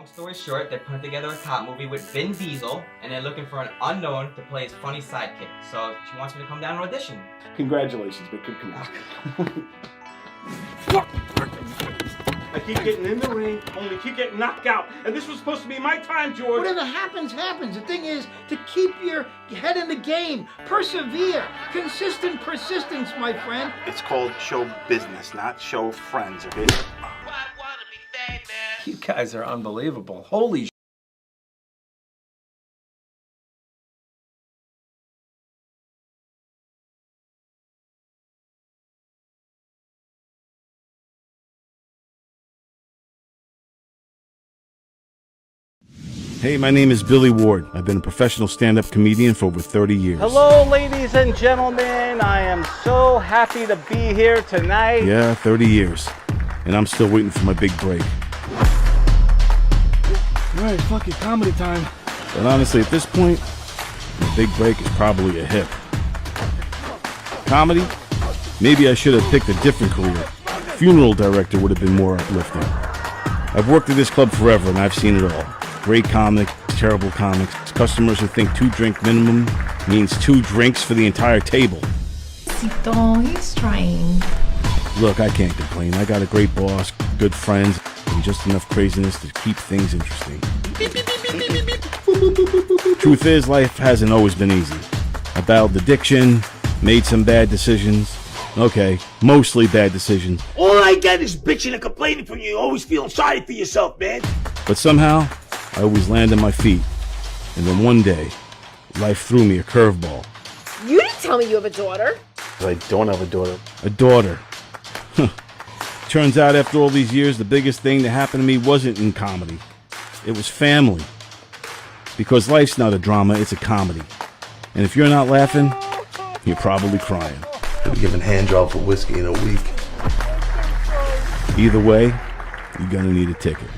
story short, they're putting together a cop movie with Vin Diesel, and they're looking for an unknown to play his funny sidekick. So she wants me to come down and audition. Congratulations, but good connection. I keep getting in the ring, only keep getting knocked out. And this was supposed to be my time, George. Whatever happens, happens. The thing is to keep your head in the game. Persevere. Consistent persistence, my friend. It's called show business, not show friends, okay? You guys are unbelievable. Holy sh**. Hey, my name is Billy Ward. I've been a professional stand-up comedian for over 30 years. Hello, ladies and gentlemen. I am so happy to be here tonight. Yeah, 30 years. And I'm still waiting for my big break. All right, fuck it, comedy time. But honestly, at this point, my big break is probably a hip. Comedy? Maybe I should have picked a different career. Funeral director would have been more uplifting. I've worked at this club forever, and I've seen it all. Great comics, terrible comics, customers who think 2-drink minimum means 2 drinks for the entire table. He's trying. Look, I can't complain. I got a great boss, good friends, and just enough craziness to keep things interesting. Truth is, life hasn't always been easy. I battled addiction, made some bad decisions. Okay, mostly bad decisions. All I get is bitching and complaining from you, always feeling sorry for yourself, man. But somehow, I always land on my feet. And then one day, life threw me a curveball. You didn't tell me you have a daughter. I don't have a daughter. A daughter. Turns out after all these years, the biggest thing that happened to me wasn't in comedy. It was family. Because life's not a drama, it's a comedy. And if you're not laughing, you're probably crying. I'm giving hand job for whiskey in a week. Either way, you're gonna need a ticket.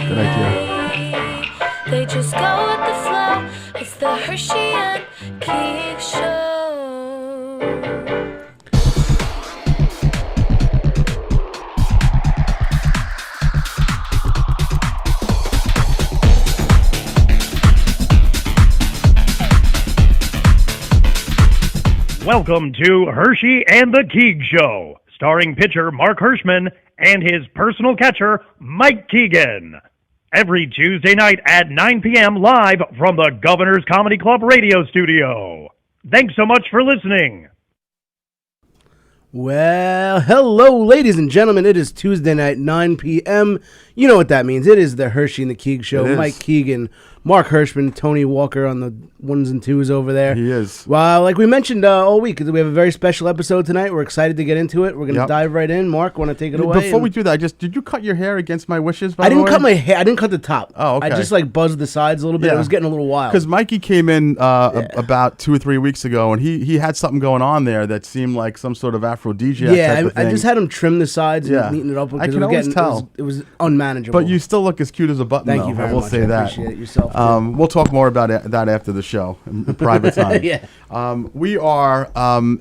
Good idea. They just go with the flow. It's the Herschy and Keegs show. Welcome to Herschy and the Keegs Show, starring pitcher Mark Hirschman and his personal catcher, Mike Keegan. Every Tuesday night at 9 p.m. live from the Governor's Comedy Club radio studio. Thanks so much for listening. Well, hello, ladies and gentlemen. It is Tuesday night, 9 p.m. You know what that means. It is the Herschy and the Keegs show. Mike Keegan, Mark Hirschman, Tony Walker on the ones and twos over there. He is. Well, like we mentioned all week, we have a very special episode tonight. We're excited to get into it. We're going to dive right in. Mark, want to take it away? Before we do that, did you cut your hair against my wishes, by I the didn't way? cut my hair. I didn't cut the top. Oh, okay. I just buzzed the sides a little bit. It was getting a little wild. Because Mikey came in about 2 or 3 weeks ago, and he had something going on there that seemed like some sort of aphrodisiac type of thing. I just had him trim the sides and neaten it up. I can always tell. It was unmanageable. But you still look as cute as a button, Thank though. you very I will much. say I that. appreciate it yourself. We'll talk more about that after the show, in private time. We are,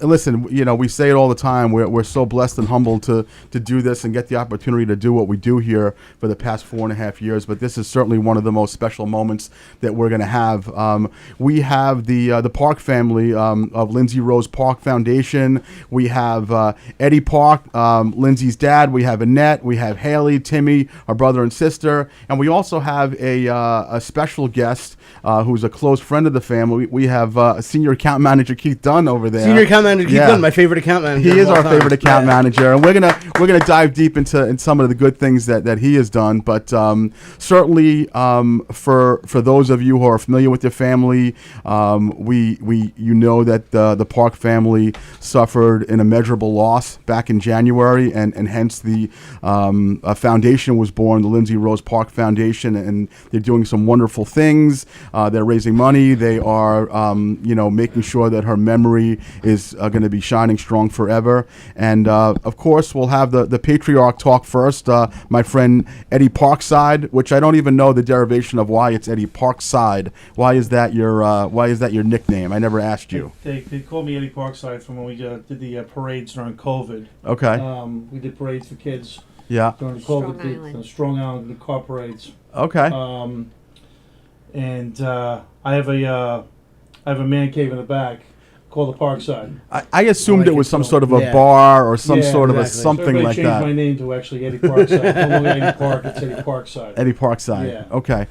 listen, we say it all the time. We're so blessed and humbled to do this and get the opportunity to do what we do here for the past 4.5 years. But this is certainly one of the most special moments that we're going to have. We have the Park family of Lindsay Rose Park Foundation. We have Eddie Park, Lindsay's dad. We have Annette. We have Haley, Timmy, our brother and sister. And we also have a special guest who's a close friend of the family. We have Senior Account Manager Keith Dunn over there. Senior Account Manager Keith Dunn, my favorite account manager. He is our favorite account manager, and we're gonna dive deep into some of the good things that he has done. But certainly, for those of you who are familiar with your family, you know that the Park family suffered an immeasurable loss back in January, and hence the foundation was born, the Lindsay Rose Park Foundation, and they're doing some wonderful things. They're raising money. They are, making sure that her memory is going to be shining strong forever. And of course, we'll have the patriarch talk first. My friend Eddie Parkside, which I don't even know the derivation of why it's Eddie Parkside. Why is that your nickname? I never asked you. They called me Eddie Parkside from when we did the parades during COVID. Okay. We did parades for kids. Yeah. During COVID, Strong Island, the car parades. Okay. And I have a man cave in the back called the Parkside. I assumed it was some sort of a bar or some sort of a something so like changed that. my name to actually Eddie Parkside. No longer Eddie Park, it's Eddie Parkside. Eddie Parkside. Yeah. Okay.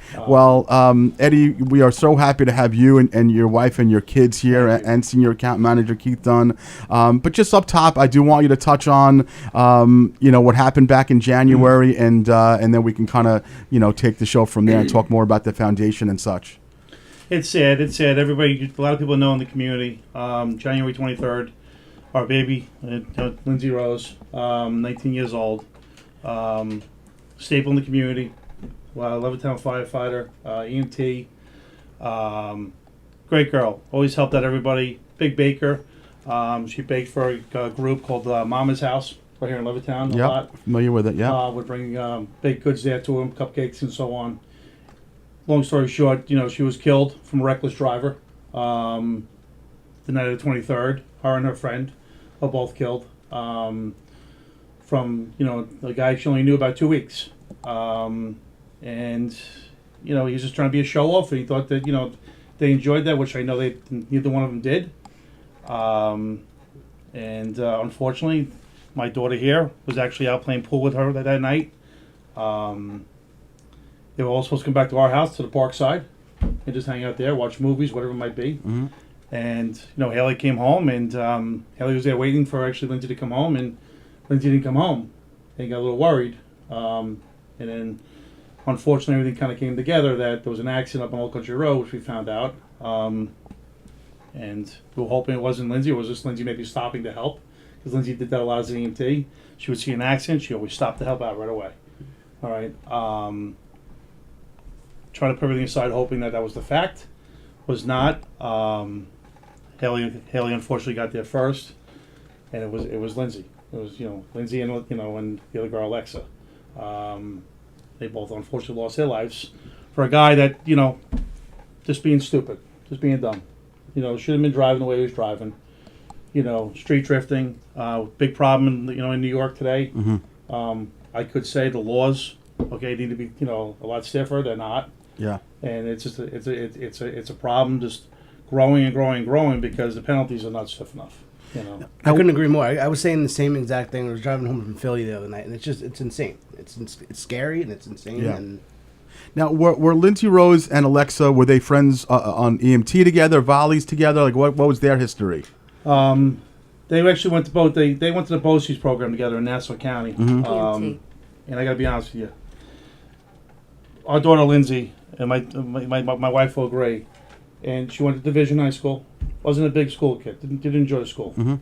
Eddie, we are so happy to have you and your wife and your kids here, and Senior Account Manager Keith Dunn. But just up top, I do want you to touch on, what happened back in January, and then we can kind of, take the show from there and talk more about the foundation and such. It's sad. Everybody, a lot of people know in the community. January 23rd, our baby, Lindsay Rose, 19 years old, staple in the community, Levittown firefighter, EMT, great girl. Always helped out everybody. Big baker. She baked for a group called Mama's House right here in Levittown a lot. Familiar with it, yeah. Would bring baked goods there to them, cupcakes and so on. Long story short, she was killed from a reckless driver the night of the 23rd. Her and her friend are both killed from, a guy she only knew about 2 weeks. And, he was just trying to be a show-off, and he thought that, they enjoyed that, which I know neither one of them did. Unfortunately, my daughter here was actually out playing pool with her that night. They were all supposed to come back to our house, to the park side, and just hang out there, watch movies, whatever it might be. Mm-hmm. And, Haley came home, and Haley was there waiting for actually Lindsay to come home, and Lindsay didn't come home. They got a little worried. And then, unfortunately, everything kind of came together that there was an accident up on Old Country Road, which we found out. And we were hoping it wasn't Lindsay, or was just Lindsay maybe stopping to help, because Lindsay did that a lot as an EMT. She would see an accident, she always stopped to help out right away. All right. Trying to put everything aside, hoping that was the fact. Was not. Haley unfortunately got there first, and it was Lindsay. It was Lindsay and and the other girl Alexa. They both unfortunately lost their lives for a guy that just being stupid, just being dumb. Should have been driving the way he was driving. Street drifting, big problem in New York today. Mm-hmm. I could say the laws, need to be a lot stiffer. They're not. Yeah. And it's a problem just growing and growing and growing because the penalties are not stiff enough. You know, I couldn't agree more. I was saying the same exact thing. I was driving home from Philly the other night, and it's insane. It's scary and it's insane. Yeah. And Now, were Lindsay Rose and Alexa, were they friends on EMT together, volleys together? Like, what was their history? they actually went to both. They went to the BOCES program together in Nassau County. EMT. And I got to be honest with you, our daughter Lindsay and my wife will agree, and she went to Division High School. Wasn't a big school kid. Didn't enjoy school. Mm-hmm.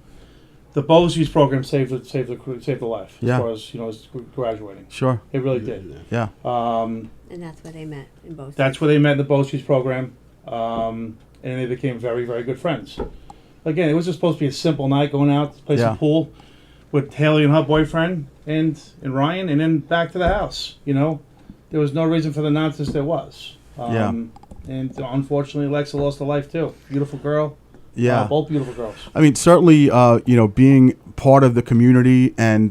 The BOCES program saved the life Yeah. as far as as graduating. Sure. It really did. Yeah. And that's where they met in both. That's where they met in the BOCES program, and they became very, very good friends. Again, it was just supposed to be a simple night, going out to play some pool with Haley and her boyfriend and Ryan, and then back to the house. There was no reason for the nonsense there was. And unfortunately, Alexa lost her life too. Beautiful girl. Yeah. Both beautiful girls. I mean, certainly, being part of the community and,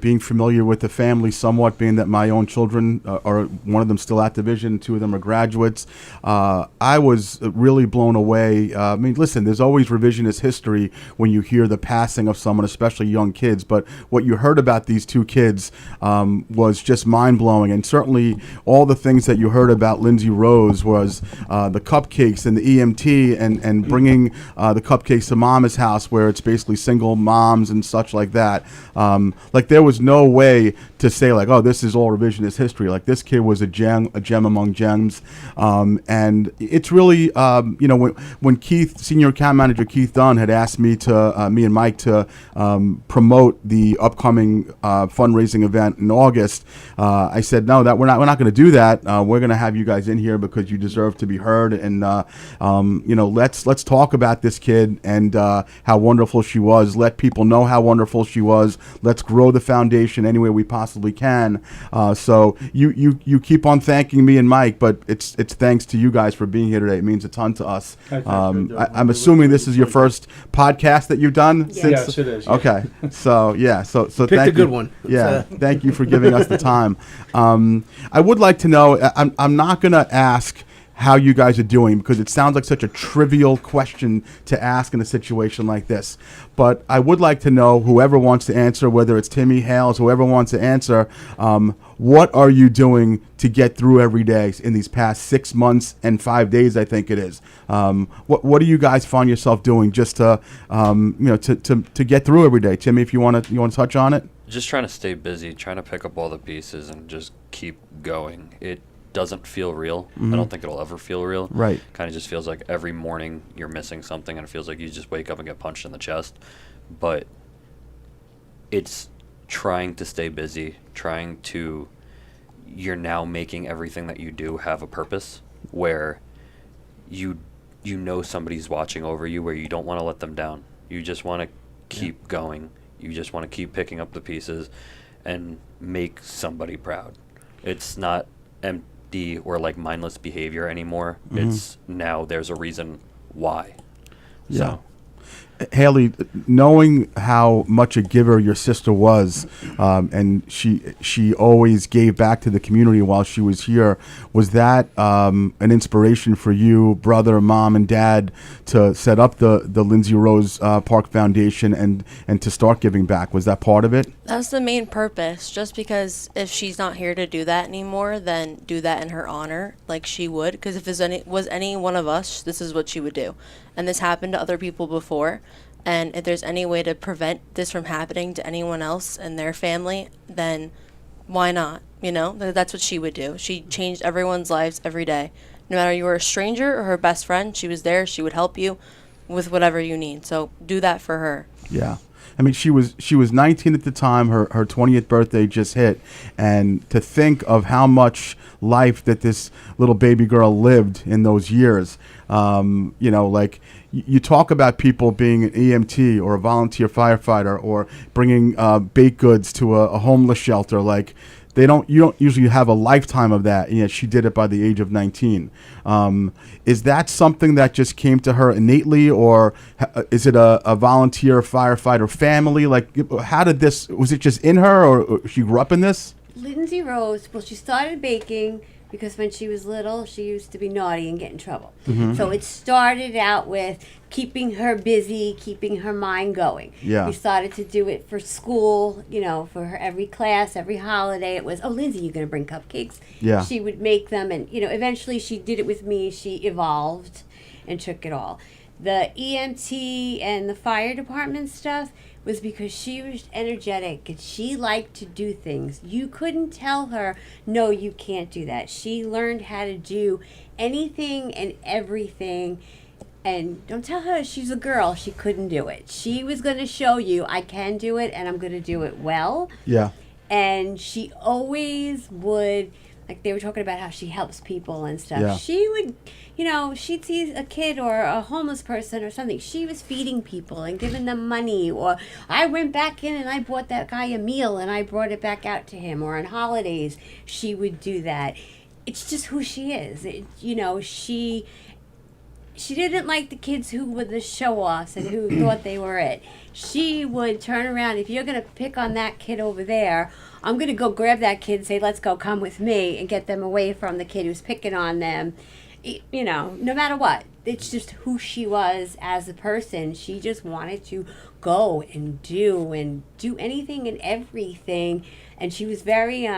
being familiar with the family somewhat, being that my own children are one of them still at Division, two of them are graduates. I was really blown away. I mean, listen, there's always revisionist history when you hear the passing of someone, especially young kids. But what you heard about these two kids was just mind-blowing. And certainly all the things that you heard about Lindsay Rose was the cupcakes and the EMT and bringing the cupcakes to Mama's house, where it's basically single moms and such like that. There was no way to say like, oh, this is all revisionist history. Like, this kid was a gem among gems. And it's really, when Keith, Senior Account Manager Keith Dunn, had asked me and Mike to promote the upcoming fundraising event in August, I said, no, that we're not going to do that. We're going to have you guys in here because you deserve to be heard. And let's talk about this kid and how wonderful she was. Let people know how wonderful she was. Let's grow the foundation any way we possibly can. So you keep on thanking me and Mike, but it's thanks to you guys for being here today. It means a ton to us. I'm assuming this is your first podcast that you've done. Yes, it is. Yeah. Okay, so so picked a good you. one. Yeah, thank you for giving us the time. I would like to know. I'm not going to ask how you guys are doing because it sounds like such a trivial question to ask in a situation like this. But I would like to know, whoever wants to answer, whether it's Timmy, Hales, whoever wants to answer, what are you doing to get through every day in these past 6 months and 5 days, I think it is. What do you guys find yourself doing just to get through every day? Timmy, if you want to touch on it? Just trying to stay busy, trying to pick up all the pieces and just keep going. It doesn't feel real. Mm-hmm. I don't think it'll ever feel real. Right. Kind of just feels like every morning you're missing something and it feels like you just wake up and get punched in the chest. But it's trying to stay busy, you're now making everything that you do have a purpose where you know somebody's watching over you, where you don't want to let them down. You just want to keep going. You just want to keep picking up the pieces and make somebody proud. It's not empty or like mindless behavior anymore. Mm-hmm. It's now there's a reason why. Yeah. So. Haley, knowing how much a giver your sister was, and she always gave back to the community while she was here, was that an inspiration for you, brother, mom, and dad, to set up the Lindsay Rose Park Foundation and to start giving back? Was that part of it? That's the main purpose, just because if she's not here to do that anymore, then do that in her honor, like she would. Because if it was any one of us, this is what she would do. And this happened to other people before. And if there's any way to prevent this from happening to anyone else and their family, then why not? That's what she would do. She changed everyone's lives every day. No matter you were a stranger or her best friend, she was there. She would help you with whatever you need. So do that for her. Yeah. I mean, she was 19 at the time. Her 20th birthday just hit, and to think of how much life that this little baby girl lived in those years. You talk about people being an EMT or a volunteer firefighter or bringing baked goods to a homeless shelter. Like, you don't usually have a lifetime of that, and yet she did it by the age of 19. Is that something that just came to her innately, or is it a volunteer firefighter family? Like, how did this? Was it just in her, or she grew up in this? Lindsay Rose, she started baking because when she was little, she used to be naughty and get in trouble. Mm-hmm. So it started out with keeping her busy, keeping her mind going. Yeah. We started to do it for school, for her every class, every holiday. It was, oh, Lindsay, you're going to bring cupcakes? Yeah. She would make them, and, eventually she did it with me. She evolved and took it all. The EMT and the fire department stuff was because she was energetic and she liked to do things. You couldn't tell her, no, you can't do that. She learned how to do anything and everything. And don't tell her she's a girl, she couldn't do it. She was going to show you, I can do it and I'm going to do it well. Yeah. And she always would, like they were talking about how she helps people and stuff. Yeah. She would, she'd see a kid or a homeless person or something. She was feeding people and giving them money. Or I went back in and I bought that guy a meal and I brought it back out to him. Or on holidays, she would do that. It's just who she is. She didn't like the kids who were the show-offs and who thought they were it. She would turn around. If you're going to pick on that kid over there, I'm going to go grab that kid and say, let's go, come with me, and get them away from the kid who's picking on them. No matter what. It's just who she was as a person. She just wanted to go and do anything and everything. And she was very,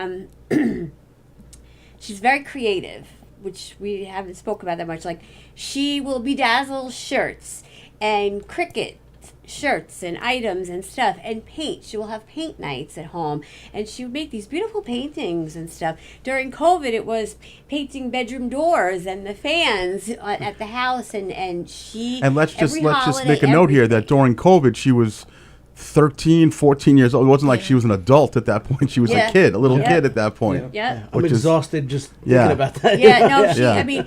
she's very creative, which we haven't spoke about that much. Like, she will bedazzle shirts and Cricut shirts and items and stuff and paint. She will have paint nights at home and she would make these beautiful paintings and stuff. During COVID, it was painting bedroom doors and the fans at the house and she... And let's just make a note here that during COVID, she was 13, 14 years old. It wasn't like she was an adult at that point. She was a kid, a little kid at that point. Yeah. I'm exhausted just thinking about that. I mean,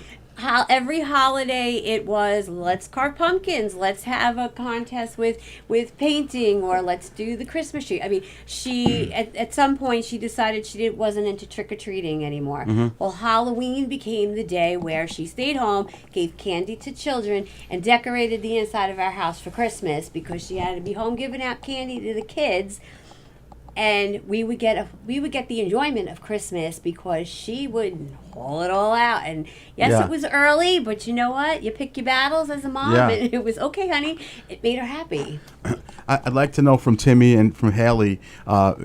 every holiday it was, let's carve pumpkins, let's have a contest with painting, or let's do the Christmas tree. I mean, she at some point she decided she wasn't into trick-or-treating anymore. Well, Halloween became the day where she stayed home, gave candy to children, and decorated the inside of our house for Christmas because she had to be home giving out candy to the kids. And we would get the enjoyment of Christmas because she would haul it all out. And yes, it was early, but you know what? You pick your battles as a mom, and it was okay, honey. It made her happy. I'd like to know from Timmy and from Haley, how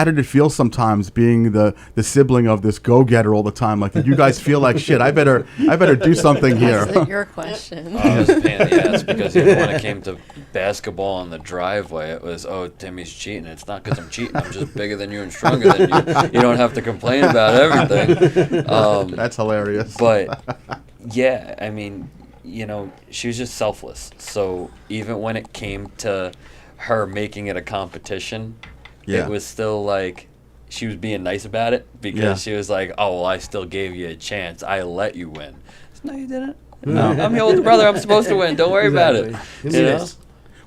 did it feel sometimes being the sibling of this go-getter all the time? Like, did you guys feel like, shit, I better do something here? That's your question. I was a pain in the ass because even when it came to basketball on the driveway, it was, oh, Timmy's cheating. It's not because I'm cheating. I'm just bigger than you and stronger than you. You don't have to complain about everything. That's hilarious. But, yeah, I mean... she was just selfless. So even when it came to her making it a competition, it was still like she was being nice about it because she was like, oh, well, I still gave you a chance. I let you win. No, you didn't. No, I'm your older brother. I'm supposed to win. Don't worry about it.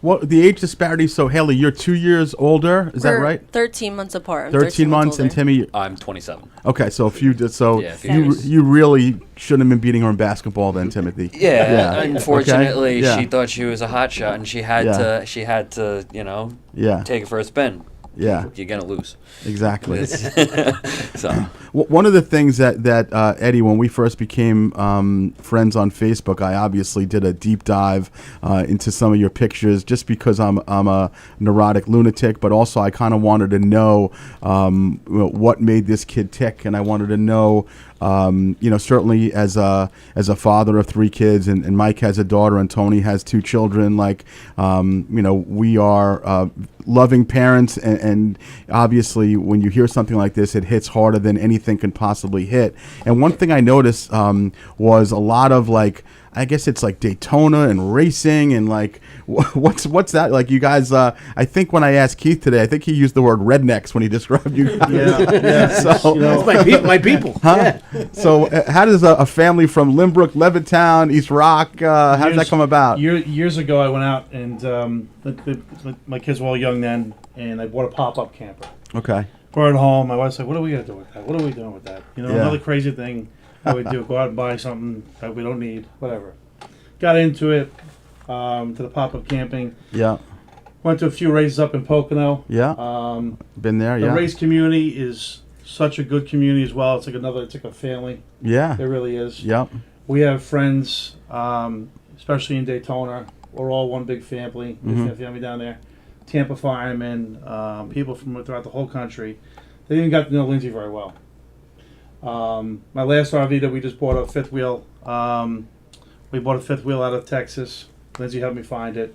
Well, the age disparity, so Haley, you're 2 years older, is that right? 13 months apart. 13 months, and Timmy... I'm 27. Okay, so you really shouldn't have been beating her in basketball then, Timothy. Yeah. Unfortunately, she thought she was a hot shot, and she had to, take it for a spin. Yeah. You're going to lose. Exactly. So. One of the things that Eddie, when we first became friends on Facebook, I obviously did a deep dive into some of your pictures just because I'm a neurotic lunatic, but also I kind of wanted to know what made this kid tick, and I wanted to know, certainly as a father of 3 kids, and Mike has a daughter and Tony has 2 children, we are loving parents, and obviously when you hear something like this, it hits harder than anything can possibly hit. And one thing I noticed was a lot of I guess it's like Daytona and racing and what's that? Like you guys, I think when I asked Keith today, I think he used the word rednecks when he described you guys. Yeah. So, that's my people. Huh? Yeah. So how does a family from Lynbrook, Levittown, East Rock, how did that come about? Years ago, I went out and my kids were all young then, and I bought a pop-up camper. Okay. Brought it home. My wife's like, what are we going to do with that? What are we doing with that? Another crazy thing. I would go out and buy something that we don't need, whatever. Got into it, to the pop-up camping. Yeah. Went to a few races up in Pocono. Yeah. Been there, yeah. The race community is such a good community as well. It's like a family. Yeah. It really is. Yep. We have friends especially in Daytona. We're all one big family. Family down there. Tampa firemen, people from throughout the whole country. They didn't got to know Lindsay very well. My last RV that we just bought a fifth wheel. We bought a fifth wheel out of Texas. Lindsay helped me find it.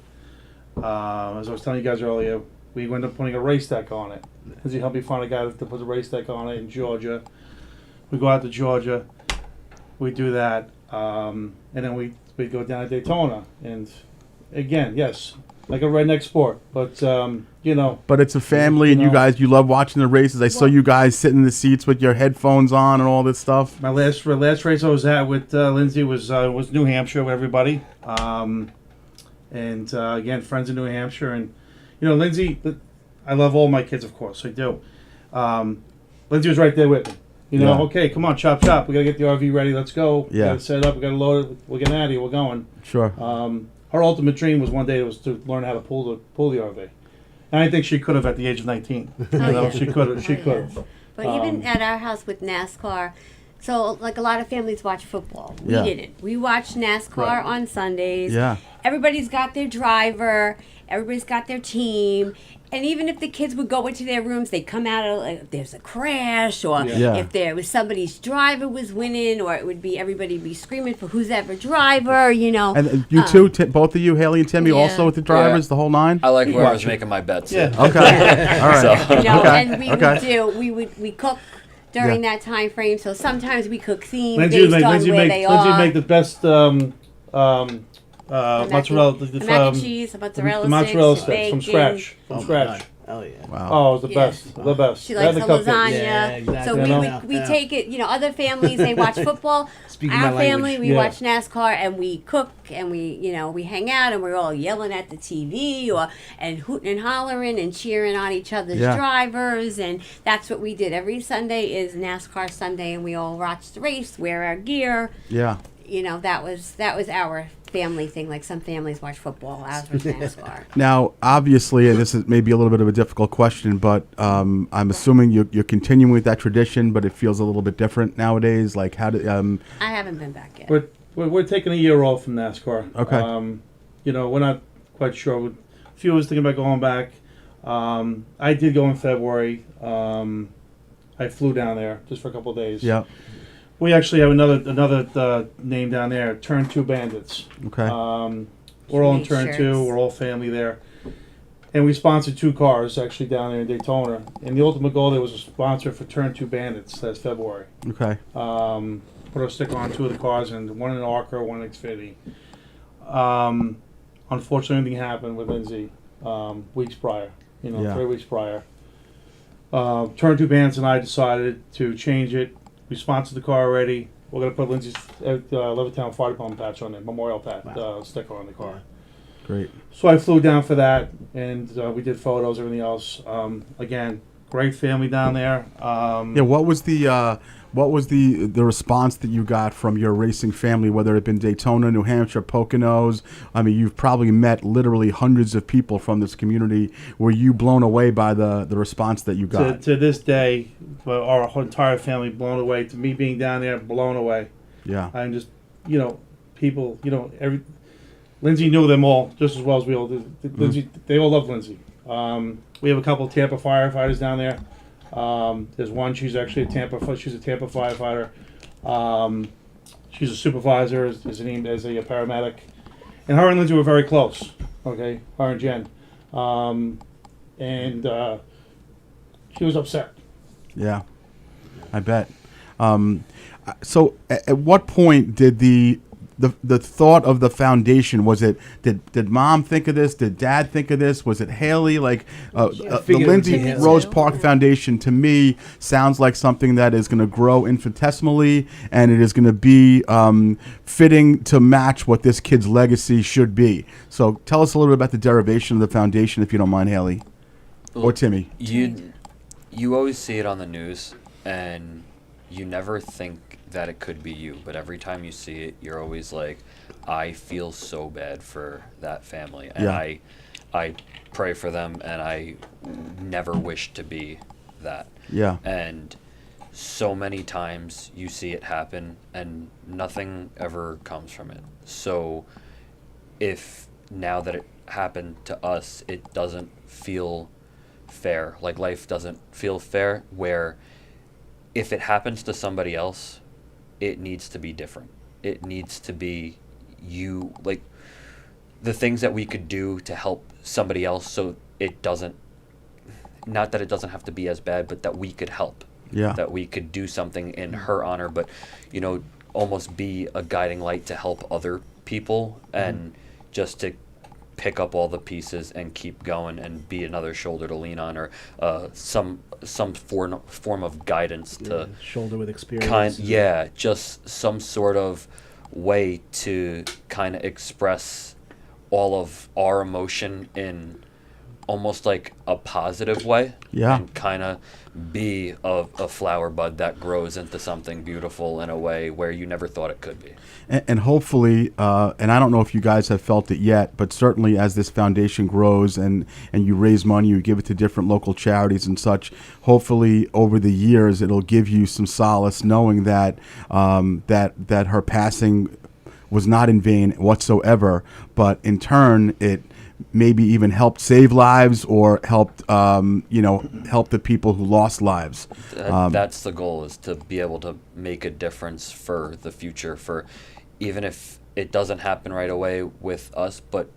As I was telling you guys earlier, we ended up putting a race deck on it. Lindsay helped me find a guy to put a race deck on it in Georgia. We go out to Georgia. We do that. And then we go down to Daytona. And again, yes, like a redneck sport. But, you know. But it's a family, and you guys, you love watching the races. I saw you guys sitting in the seats with your headphones on and all this stuff. My last race I was at with Lindsay was New Hampshire with everybody. And again, friends in New Hampshire. And, you know, Lindsay, I love all my kids, of course. I do. Lindsay was right there with me. You know, okay, come on, chop. We got to get the RV ready. Let's go. Yeah. We got to set it up. We got to load it. We're getting out of here. We're going. Sure. Her ultimate dream was one day to learn how to pull the RV. And I think she could have at the age of 19. You know, she could have. She could have. But even at our house with NASCAR, so like a lot of families watch football. We didn't. We watched NASCAR on Sundays. Yeah. Everybody's got their driver. Everybody's got their team. And even if the kids would go into their rooms, they'd come out of, like, if there's a crash, or if there was somebody's driver was winning, or it would be everybody be screaming for who's ever driver, you know. And you two, both of you, Haley and Timmy, also with the drivers, the whole nine? I like whoever's making my bets. Yeah. Okay. All right. So. You know, and we cook during that time frame. So sometimes we cook themed based on where they are. Lindsay make the best mozzarella, mac and cheese, mozzarella sticks from scratch. Oh yeah! Wow! Oh, it was the best. The best. She likes the lasagna. Yeah, exactly. So we take it. You know, other families they watch football. Our family we watch NASCAR and we cook and we hang out and we're all yelling at the TV and hooting and hollering and cheering on each other's drivers, and that's what we did. Every Sunday is NASCAR Sunday, and we all watch the race, wear our gear. Yeah. You know, that was our family thing. Like some families watch football, ours was NASCAR. Now, obviously, and this is maybe a little bit of a difficult question, but I'm assuming you're continuing with that tradition, but it feels a little bit different nowadays. Like, how do I haven't been back yet. We're taking a year off from NASCAR. Okay. You know, we're not quite sure. A few of us thinking about going back. I did go in February. I flew down there just for a couple of days. Yeah. We actually have another name down there, Turn 2 Bandits. Okay. We're all in Turn 2. We're all family there. And we sponsored 2 cars actually down there in Daytona. And the ultimate goal there was a sponsor for Turn 2 Bandits last February. Okay. Put a sticker on 2 of the cars, and one in Arca, one in Xfinity. Unfortunately, anything happened with Lindsay weeks prior. 3 weeks prior. Turn 2 Bandits and I decided to change it. We sponsored the car already. We're going to put Lindsay's Levittown Fire Department patch on it, memorial patch, sticker on the car. Great. So I flew down for that, and we did photos, everything else. Again, great family down there. What was the response that you got from your racing family, whether it been Daytona, New Hampshire, Poconos? I mean, you've probably met literally hundreds of people from this community. Were you blown away by the response that you got? To this day, our whole entire family blown away. To me being down there, blown away. Yeah. I'm just, people, Lindsay knew them all just as well as we all did. Lindsay, they all love Lindsay. We have a couple of Tampa firefighters down there. There's one, she's actually a Tampa firefighter. She's a supervisor as a paramedic. And her and Lindsay were very close, okay, her and Jen. And she was upset. Yeah, I bet. So at what point did the thought of the foundation, was it, did Mom think of this? Did Dad think of this? Was it Haley? Like the Lindsay Rose Park Foundation, to me, sounds like something that is going to grow infinitesimally, and it is going to be fitting to match what this kid's legacy should be. So tell us a little bit about the derivation of the foundation, if you don't mind, Haley. Or Timmy. You always see it on the news, and you never think that it could be you, but every time you see it, you're always like, I feel so bad for that family, and I pray for them, and I never wish to be that. Yeah. And so many times you see it happen, and nothing ever comes from it. So if now that it happened to us, it doesn't feel fair. Like life doesn't feel fair, where if it happens to somebody else, it needs to be different. It needs to be you, like the things that we could do to help somebody else so it doesn't, not that it doesn't have to be as bad, but that we could help. Yeah. That we could do something in her honor, but, you know, almost be a guiding light to help other people and just to pick up all the pieces and keep going and be another shoulder to lean on, or some form of guidance to shoulder with experience. Just some sort of way to kind of express all of our emotion in almost like a positive way. Yeah. And kind of be a flower bud that grows into something beautiful in a way where you never thought it could be. And hopefully, and I don't know if you guys have felt it yet, but certainly as this foundation grows and you raise money, you give it to different local charities and such, hopefully over the years it'll give you some solace knowing that that her passing was not in vain whatsoever, but in turn it maybe even helped save lives or helped help the people who lost lives. That's the goal, is to be able to make a difference for the future, for even if it doesn't happen right away with us, but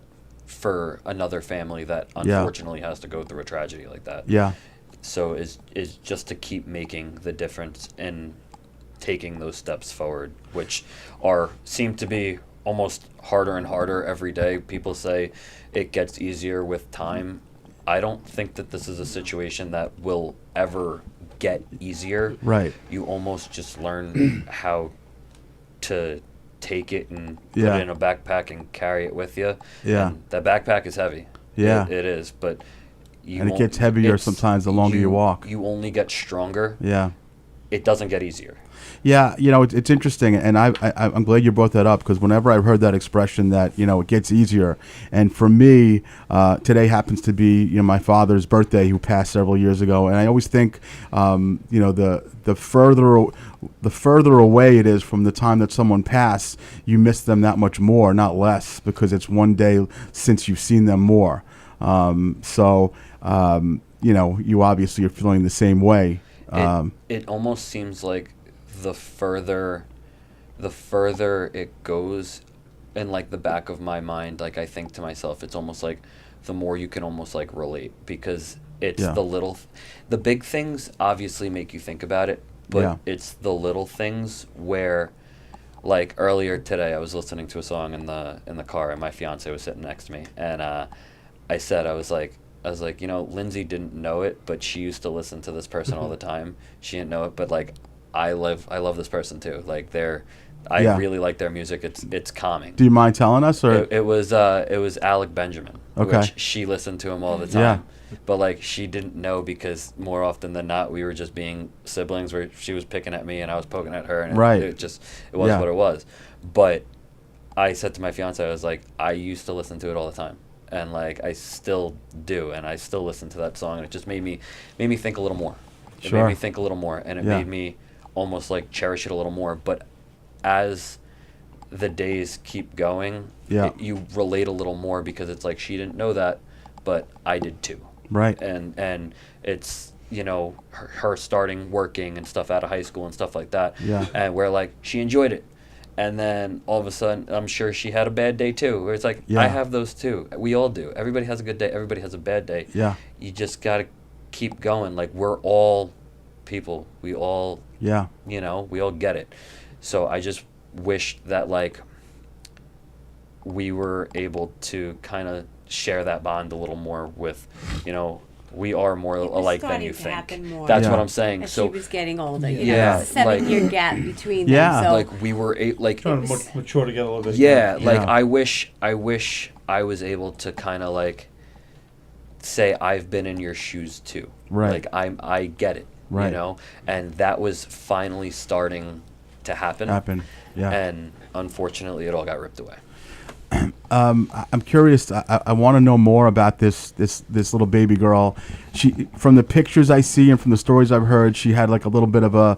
for another family that unfortunately has to go through a tragedy like that. Yeah. So is just to keep making the difference and taking those steps forward, which seem to be almost harder and harder every day. People say it gets easier with time. I don't think that this is a situation that will ever get easier. Right. You almost just learn how to take it and put it in a backpack and carry it with you. Yeah. And the backpack is heavy. Yeah. It is, but and it gets heavier sometimes the longer you walk. You only get stronger. Yeah. It doesn't get easier. Yeah, it's interesting, and I'm glad you brought that up, because whenever I've heard that expression that, it gets easier, and for me, today happens to be, my father's birthday, who passed several years ago, and I always think, the further away it is from the time that someone passed, you miss them that much more, not less, because it's one day since you've seen them more. You obviously are feeling the same way. It almost seems like the further it goes, in like the back of my mind, like I think to myself, it's almost like the more you can almost like relate, because it's the big things obviously make you think about it, but it's the little things where, like earlier today, I was listening to a song in the car, and my fiance was sitting next to me, and I was like, Lindsay didn't know it, but she used to listen to this person all the time. She didn't know it, but like I love this person too. Like I really like their music. It's calming. Do you mind telling us, or it was Alec Benjamin, which she listened to him all the time. But like she didn't know, because more often than not we were just being siblings, where she was picking at me and I was poking at her, and it was what it was. But I said to my fiance, I was like, I used to listen to it all the time. And like I still do, and I still listen to that song, and it just made me think a little more. It made me think a little more, and it made me almost like cherish it a little more. But as the days keep going, you relate a little more, because it's like she didn't know that, but I did too. Right. And it's her starting working and stuff out of high school and stuff like that. Yeah. And where like she enjoyed it. And then all of a sudden, I'm sure she had a bad day too, where it's like, I have those too. We all do. Everybody has a good day. Everybody has a bad day. Yeah. You just got to keep going. Like, we're all people. We all, we all get it. So I just wish that, like, we were able to kind of share that bond a little more with, we are more alike than you think. That's what I'm saying. As so she was getting older, there's a 7-year gap between them. So like we were trying to mature together a little bit. Like I wish I was able to kind of like say I've been in your shoes too. Right. Like I get it. Right. And that was finally starting to happen. Yeah. And unfortunately, it all got ripped away. I'm curious. I want to know more about this little baby girl. She, from the pictures I see and from the stories I've heard, she had like a little bit of a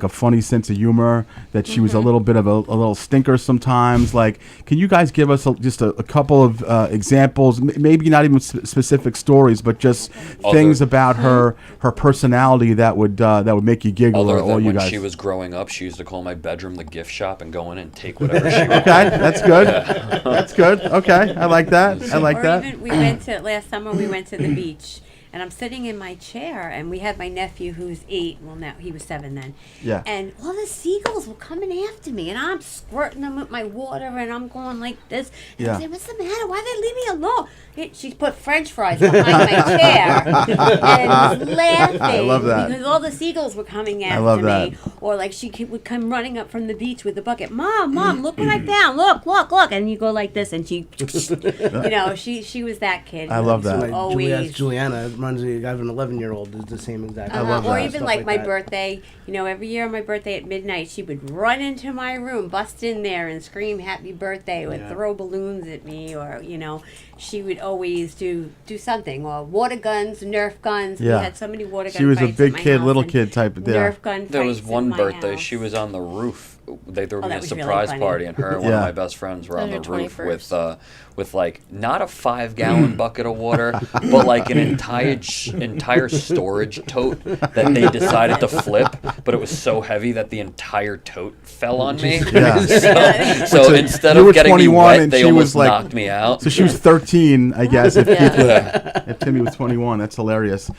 funny sense of humor. That she was a little bit of a little stinker sometimes. Like, can you guys give us just a couple of examples? Maybe not even specific stories, but just things about her personality that would make you giggle. Other Or than you when guys. she was growing up, she used to call my bedroom the gift shop and go in and take whatever she wanted. Okay, that's good. That's good. Okay, I like that. I like or that. Even we went to last summer. We went to the beach, and I'm sitting in my chair, and we had my nephew who's 8. Well, now he was 7 then. Yeah. And all the seagulls were coming after me, and I'm squirting them with my water, and I'm going like this. And Yeah. I'm saying, "What's the matter? Why they leave me alone?" She put French fries behind my chair and was laughing. I love that. Because all the seagulls were coming after love me. that. Or like would come running up from the beach with the bucket. Mom, look what I found. Look. And you go like this, and she, she was that kid. I love that. Like Always. Juliana, it reminds me of an 11-year-old. Is the same exact. I love Or that. even Stuff like my that. birthday, every year on my birthday at midnight, she would run into my room, bust in there, and scream "Happy Birthday!" or throw balloons at me, or she would always do something, or water guns, Nerf guns. Yeah. We had so many water gun She was a fights big at my kid, house, little and kid type. Yeah. Nerf gun There was fights one in my birthday. house. She was on the roof. They threw me that a was really surprise funny. party, and her and one Yeah. of my best friends were on the That was roof her with like not a 5-gallon bucket of water, but like an entire storage tote that they decided to flip. But it was so heavy that the entire tote fell on me. Yeah. So instead You were of getting me 21 wet, and they she almost was like, knocked me out. So she was 13, I guess. If, Yeah. if Timmy was 21, that's hilarious.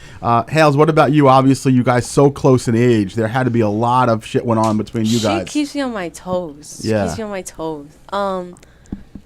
Hales, what about you? Obviously, you guys so close in age. There had to be a lot of shit went on between you guys. She keeps me on my toes. Yeah. She keeps me on my toes.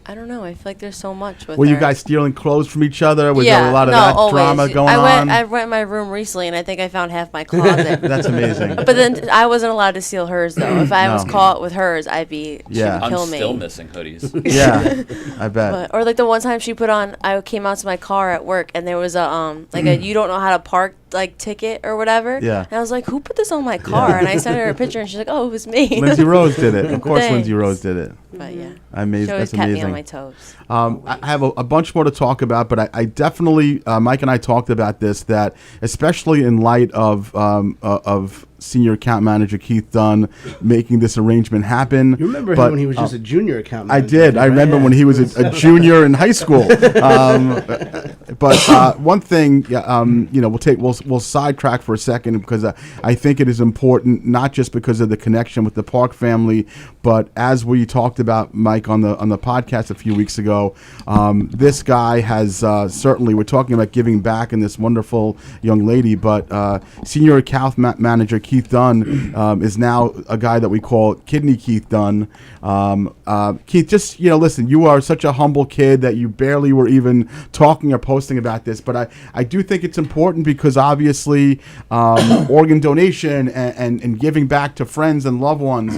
I don't know. I feel like there's so much with Were her. you guys stealing clothes from each other? Was there a lot of no, that always. drama going on? I went in my room recently, and I think I found half my closet. That's amazing. But then I wasn't allowed to steal hers, though. If I was No. caught with hers, she would kill I'm me. still missing hoodies. Yeah, I bet. But, or like the one time she put on, I came out to my car at work, and there was a you don't know how to park ticket or whatever. Yeah. And I was like, who put this on my car? And I sent her a picture, and she's like, oh, it was me. Lindsay Rose did it. Of course, Thanks. Lindsay Rose did it. But yeah. Amazing. She always That's kept amazing. me on my toes. I have a bunch more to talk about, but I definitely, Mike and I talked about this, that especially in light of senior account manager Keith Dunn making this arrangement happen. You remember him when he was just a junior account manager? I did. I remember when he was a junior in high school. But one thing, we'll sidetrack for a second because I think it is important, not just because of the connection with the Park family, but as we talked about, Mike, on the podcast a few weeks ago, this guy has certainly, we're talking about giving back and this wonderful young lady, but senior account manager Keith Dunn is now a guy that we call Kidney Keith Dunn. Keith, just, listen, you are such a humble kid that you barely were even talking or posting about this, but I do think it's important because obviously organ donation and giving back to friends and loved ones,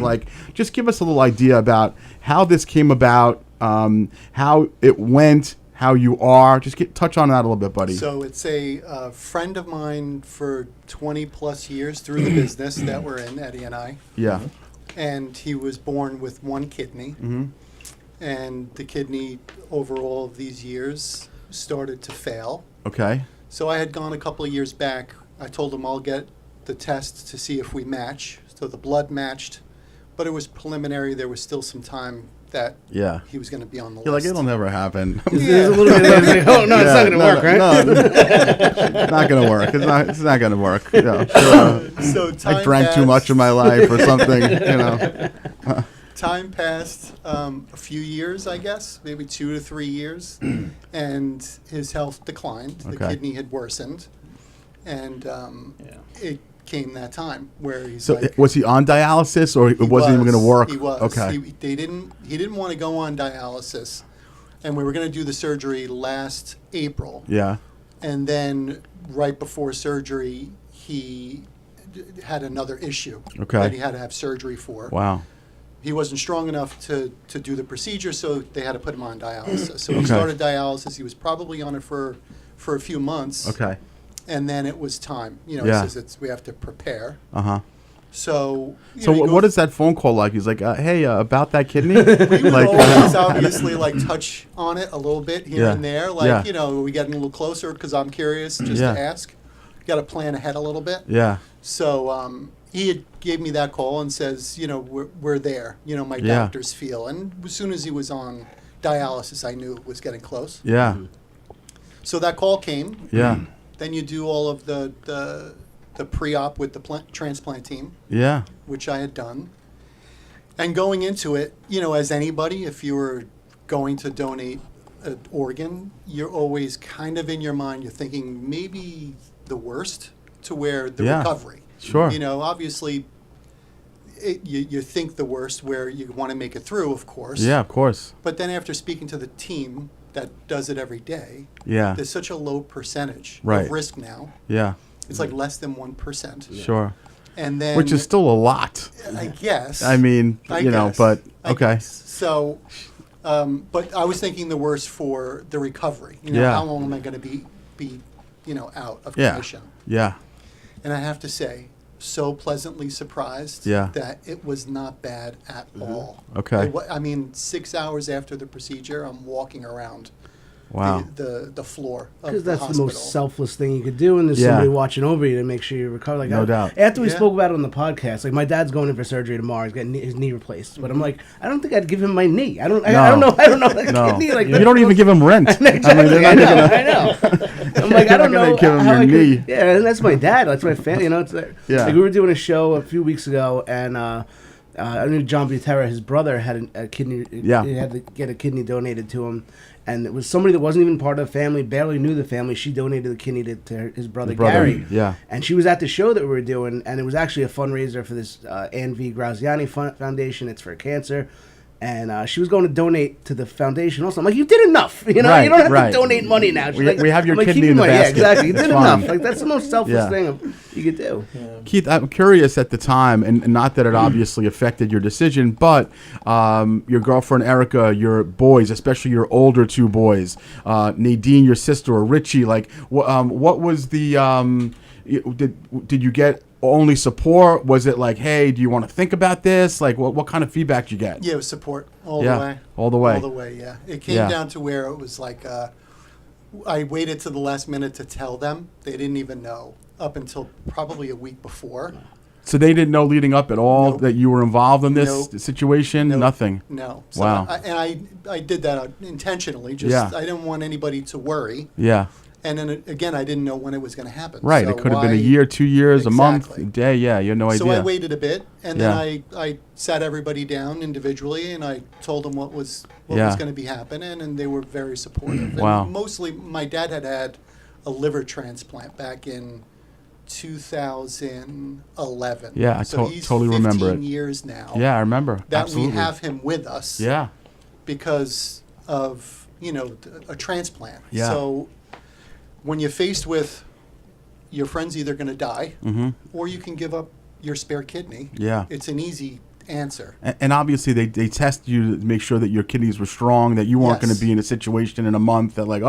just give us a little idea about how this came about, how it went, how you are. Just touch on that a little bit, buddy. So it's a friend of mine for 20 plus years through the business that we're in, Eddie and I. Yeah. And he was born with one kidney. Mm-hmm. And the kidney over all of these years started to fail. Okay. So I had gone a couple of years back. I told him I'll get the test to see if we match. So the blood matched, but it was preliminary. There was still some time that he was going to be on the You're list. like, it'll never happen. There's a little bit of like, oh, no, it's not going to work, right? No, it's not going to work. It's not going to work. So I drank too much in my life or something, Time passed a few years, I guess, maybe 2 to 3 years, and his health declined. The kidney had worsened, and it came that time where he's was he on dialysis or it wasn't even going to work? He was. Okay. He didn't want to go on dialysis, and we were going to do the surgery last April. Yeah. And then right before surgery, he had another issue that he had to have surgery for. Wow. He wasn't strong enough to do the procedure, so they had to put him on dialysis. So he started dialysis. He was probably on it for a few months. Okay. And then it was time. He says we have to prepare. Uh-huh. So, what is that phone call like? He's like, hey, about that kidney? We would always obviously touch on it a little bit here and there. We getting a little closer because I'm curious just to ask. Got to plan ahead a little bit. Yeah. So he had gave me that call and says, we're there. My doctors feel. And as soon as he was on dialysis, I knew it was getting close. Yeah. So that call came. Yeah. Then you do all of the pre-op with the transplant team. Yeah. Which I had done. And going into it, as anybody, if you were going to donate an organ, you're always kind of in your mind, you're thinking maybe the worst to where the recovery. Sure. Obviously, you think the worst where you want to make it through, of course. Yeah, of course. But then after speaking to the team that does it every day, there's such a low percentage right. of risk now. Yeah. It's like less than 1%. Sure. And then, which is still a lot. I guess. I mean, but okay. So, but I was thinking the worst for the recovery. How long am I going to be out of commission? Yeah. And I have to say, so pleasantly surprised that it was not bad at all. Okay. 6 hours after the procedure, I'm walking around Wow. the floor of Because the that's hospital. the most selfless thing you could do, and there's somebody watching over you to make sure you recover. Like No doubt. After we spoke about it on the podcast, like my dad's going in for surgery tomorrow. He's getting his knee replaced, but I'm like, I don't think I'd give him my knee. I don't know. Like, No. kidney, like, You don't even give him rent. Exactly. I know. I'm like, I don't know. Give him how your I could- knee. Yeah, and that's my dad. That's my family. It's like, Yeah. like we were doing a show a few weeks ago, and I knew John Butera, his brother, had a kidney. Yeah. He had to get a kidney donated to him. And it was somebody that wasn't even part of the family, barely knew the family. She donated the kidney to his brother, Gary. Yeah. And she was at the show that we were doing, and it was actually a fundraiser for this Ann V. Graziani Foundation. It's for cancer. And she was going to donate to the foundation also. I'm like, you did enough. You know, Right, you don't have right. to donate money now. She's We have your I'm like, kidney keep in the money. basket. Yeah, exactly. You It's did fine. enough. Like, that's the most selfless Yeah. thing you could do. Keith, I'm curious at the time, and not that it obviously affected your decision, but your girlfriend Erica, your boys, especially your older two boys, Nadine, your sister, or Richie, like, what was the, did you get only support? Was it like, hey, do you want to think about this? Like, what kind of feedback did you get? Yeah, it was support all the way. All the way. All the way, yeah. It came down to where it was like, I waited to the last minute to tell them. They didn't even know up until probably a week before. So they didn't know leading up at all Nope. that you were involved in this Nope. situation? Nope. Nothing? No. So Wow. I did that intentionally. I didn't want anybody to worry. Yeah. And then again, I didn't know when it was going to happen. Right. So It could have been a why- year, 2 years, a month, Exactly. a day. Yeah, you had no idea. So I waited a bit, and Yeah. then I sat everybody down individually, and I told them what was Yeah. going to be happening, and they were very supportive. Wow. And mostly, my dad had a liver transplant back in 2011. Yeah, I so he's totally remember 15 it. years now. Yeah, I remember. That Absolutely. we have him with us. Yeah. Because of a transplant. Yeah. So when you're faced with your friend's either going to die, Mhm. or you can give up your spare kidney. Yeah. It's an easy answer. And obviously they test you to make sure that your kidneys were strong, that you weren't going Yes. to be in a situation in a month that like,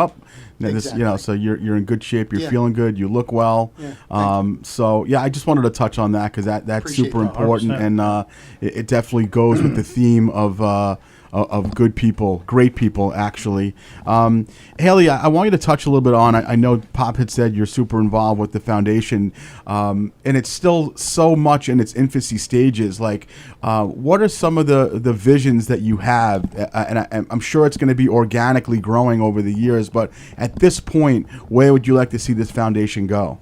Exactly. so you're in good shape, you're Yeah. feeling good, you look well. Yeah, So yeah, I just wanted to touch on that because that's Appreciate super that. important, 100%. and it definitely goes with the theme of good people, great people, actually. Haley, I want you to touch a little bit on, I know Pop had said you're super involved with the foundation, and it's still so much in its infancy stages. Like, what are some of the visions that you have? And I'm sure it's going to be organically growing over the years, but at this point, where would you like to see this foundation go?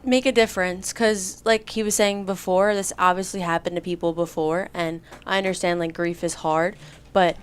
Make a difference, because like he was saying before, this obviously happened to people before, and I understand like grief is hard, but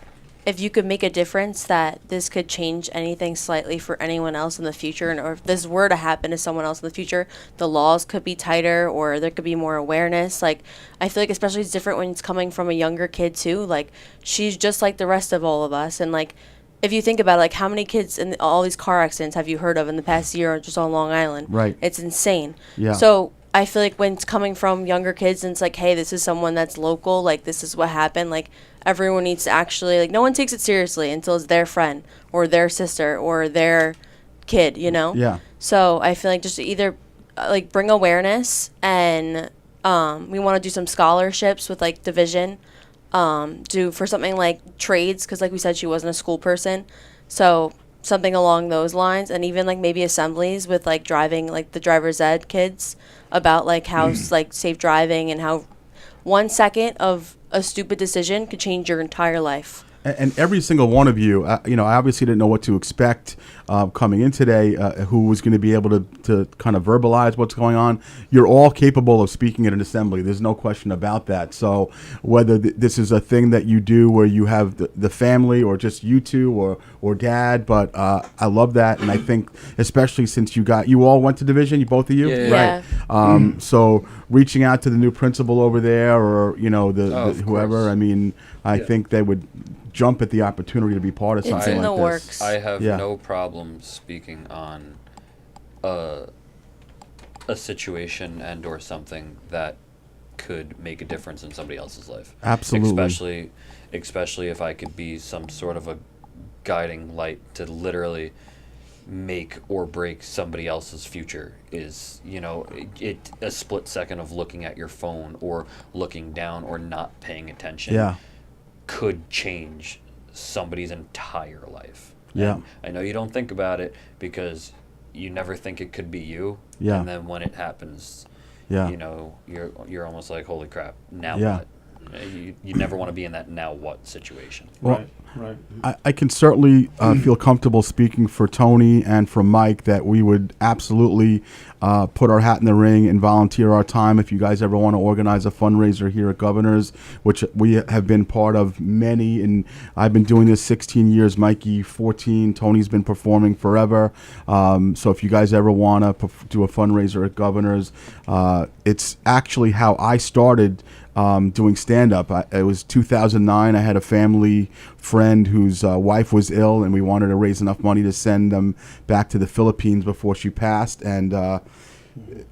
if you could make a difference that this could change anything slightly for anyone else in the future, and or if this were to happen to someone else in the future, the laws could be tighter, or there could be more awareness. Like, I feel like especially it's different when it's coming from a younger kid too. Like, she's just like the rest of all of us, and like, if you think about it, like how many kids in all these car accidents have you heard of in the past year just on Long Island? Right. It's insane. Yeah. So I feel like when it's coming from younger kids and it's like, hey, this is someone that's local, like this is what happened, like everyone needs to actually, like no one takes it seriously until it's their friend or their sister or their kid, you know? Yeah. So I feel like just either like bring awareness and We want to do some scholarships with like division, do for something like trades, because like we said, she wasn't a school person, so something along those lines, and even like maybe assemblies with like driving, like the driver's ed kids, about like how like safe driving and how 1 second of a stupid decision could change your entire life. And every single one of you, I obviously didn't know what to expect coming in today, who was going to be able to kind of verbalize what's going on. You're all capable of speaking at an assembly. There's no question about that. So whether this is a thing that you do where you have the family or just you two or dad, but I love that. And I think especially since you all went to division, both of you? Yeah. Right. So reaching out to the new principal over there or, the whoever, I mean, I think they would jump at the opportunity to be part of something like this. It's in the works. I have no problem speaking on a situation and or something that could make a difference in somebody else's life. Absolutely. Especially if I could be some sort of a guiding light to literally make or break somebody else's future is, a split second of looking at your phone or looking down or not paying attention could change somebody's entire life. Yeah. And I know you don't think about it because you never think it could be you. Yeah. And then when it happens, you're almost like, holy crap, now Yeah. what? You never want to be in that now what situation. Well, Right. I can certainly feel comfortable speaking for Tony and for Mike that we would absolutely put our hat in the ring and volunteer our time if you guys ever want to organize a fundraiser here at Governor's, which we have been part of many. And I've been doing this 16 years, Mikey 14, Tony's been performing forever. So if you guys ever want to do a fundraiser at Governor's, it's actually how I started doing stand-up. It was 2009. I had a family friend whose wife was ill, and we wanted to raise enough money to send them back to the Philippines before she passed. And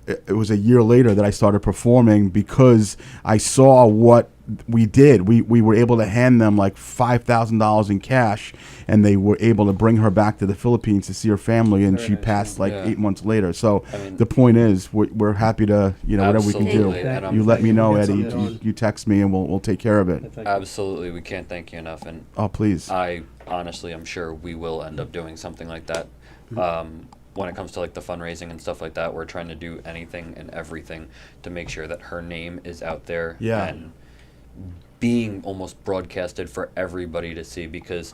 it was a year later that I started performing because I saw what we did. We were able to hand them like $5,000 in cash, and they were able to bring her back to the Philippines to see her family, and she passed like 8 months later. So the point is, we're happy to, whatever we can do. You let me know, Eddie. You text me, and we'll take care of it. Absolutely, we can't thank you enough. And please. I honestly, I'm sure we will end up doing something like that. When it comes to like the fundraising and stuff like that, we're trying to do anything and everything to make sure that her name is out there and being almost broadcasted for everybody to see, because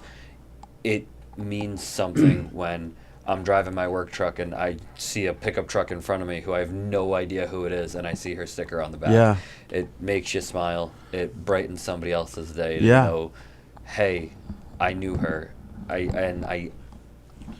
it means something when I'm driving my work truck and I see a pickup truck in front of me who I have no idea who it is, and I see her sticker on the back. Yeah. It makes you smile. It brightens somebody else's day to Yeah. know, hey, I knew her.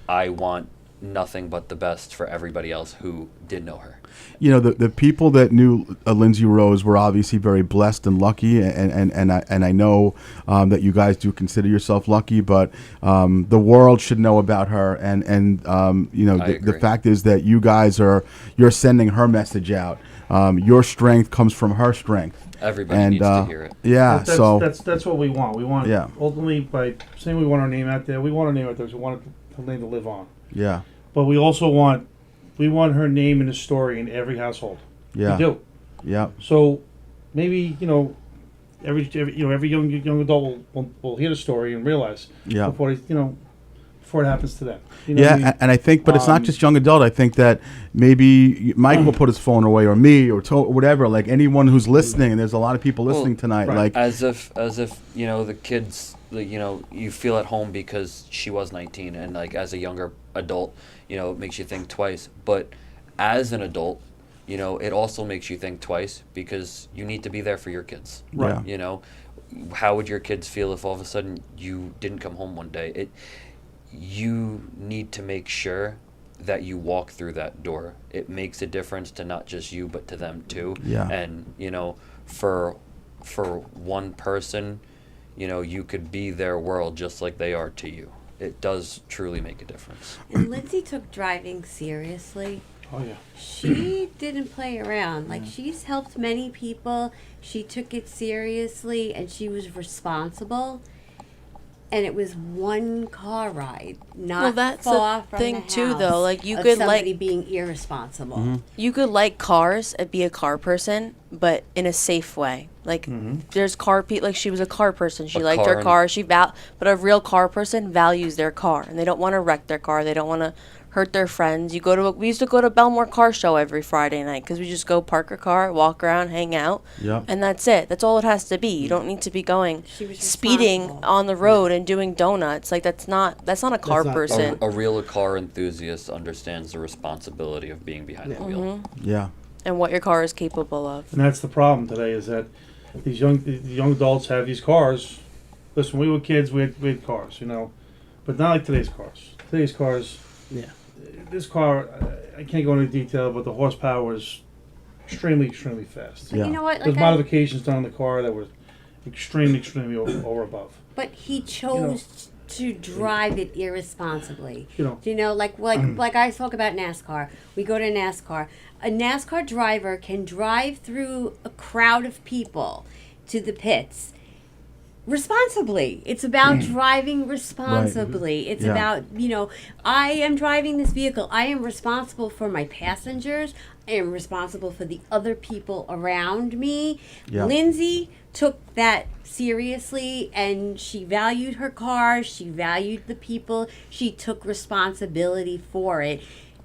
I want nothing but the best for everybody else who did know her. The people that knew Lindsay Rose were obviously very blessed and lucky, and I know that you guys do consider yourself lucky, but the world should know about her, and the fact is that you guys you're sending her message out. Your strength comes from her strength. Everybody needs to hear it. Yeah, that's what we want. We want ultimately, by saying we want our name out there, we want our name out there because we want her name to live on. Yeah. But we also want her name in the story in every household. Yeah. We do. Yeah. So maybe every young adult will hear the story and realize before it happens to them. You know what I mean? And I think, but it's not just young adult. I think that maybe Mike will put his phone away, or me, or whatever. Like anyone who's listening, and there's a lot of people listening tonight. Right. Like as if the kids, you feel at home because she was 19, and like as a younger adult, it makes you think twice. But as an adult, it also makes you think twice because you need to be there for your kids. Right. How would your kids feel if all of a sudden you didn't come home one day? You need to make sure that you walk through that door. It makes a difference to not just you, but to them too. Yeah. And for one person, you could be their world just like they are to you. It does truly make a difference. And Lindsay took driving seriously. Oh yeah. She didn't play around. Like, she's helped many people. She took it seriously, and she was responsible. And it was one car ride, not that's far the from thing the too, house though. Like, you of could somebody being irresponsible. You could like cars and be a car person but in a safe way. Like there's like she was a car person. She A liked car her and- car. But a real car person values their car, and they don't want to wreck their car. They don't want to hurt their friends. We used to go to Belmore Car Show every Friday night because we just go park a car, walk around, hang out, and that's it. That's all it has to be. You don't need to be going speeding on the road and doing donuts. Like that's not a car person. A real car enthusiast understands the responsibility of being behind the wheel. Yeah. And what your car is capable of. And that's the problem today is that the young adults have these cars. Listen, when we were kids, we had cars, but not like today's cars. Today's cars, this car, I can't go into detail, but the horsepower was extremely, extremely fast. You know what? There's Like modifications done on the car that were extremely, extremely over above. But he chose to drive it irresponsibly. You Like I talk about NASCAR. We go to NASCAR. A NASCAR driver can drive through a crowd of people to the pits responsibly. It's about driving responsibly. It's about, I am driving this vehicle. I am responsible for my passengers. I am responsible for the other people around me. Yeah. Lindsay took that seriously, and she valued her car. She valued the people. She took responsibility for it.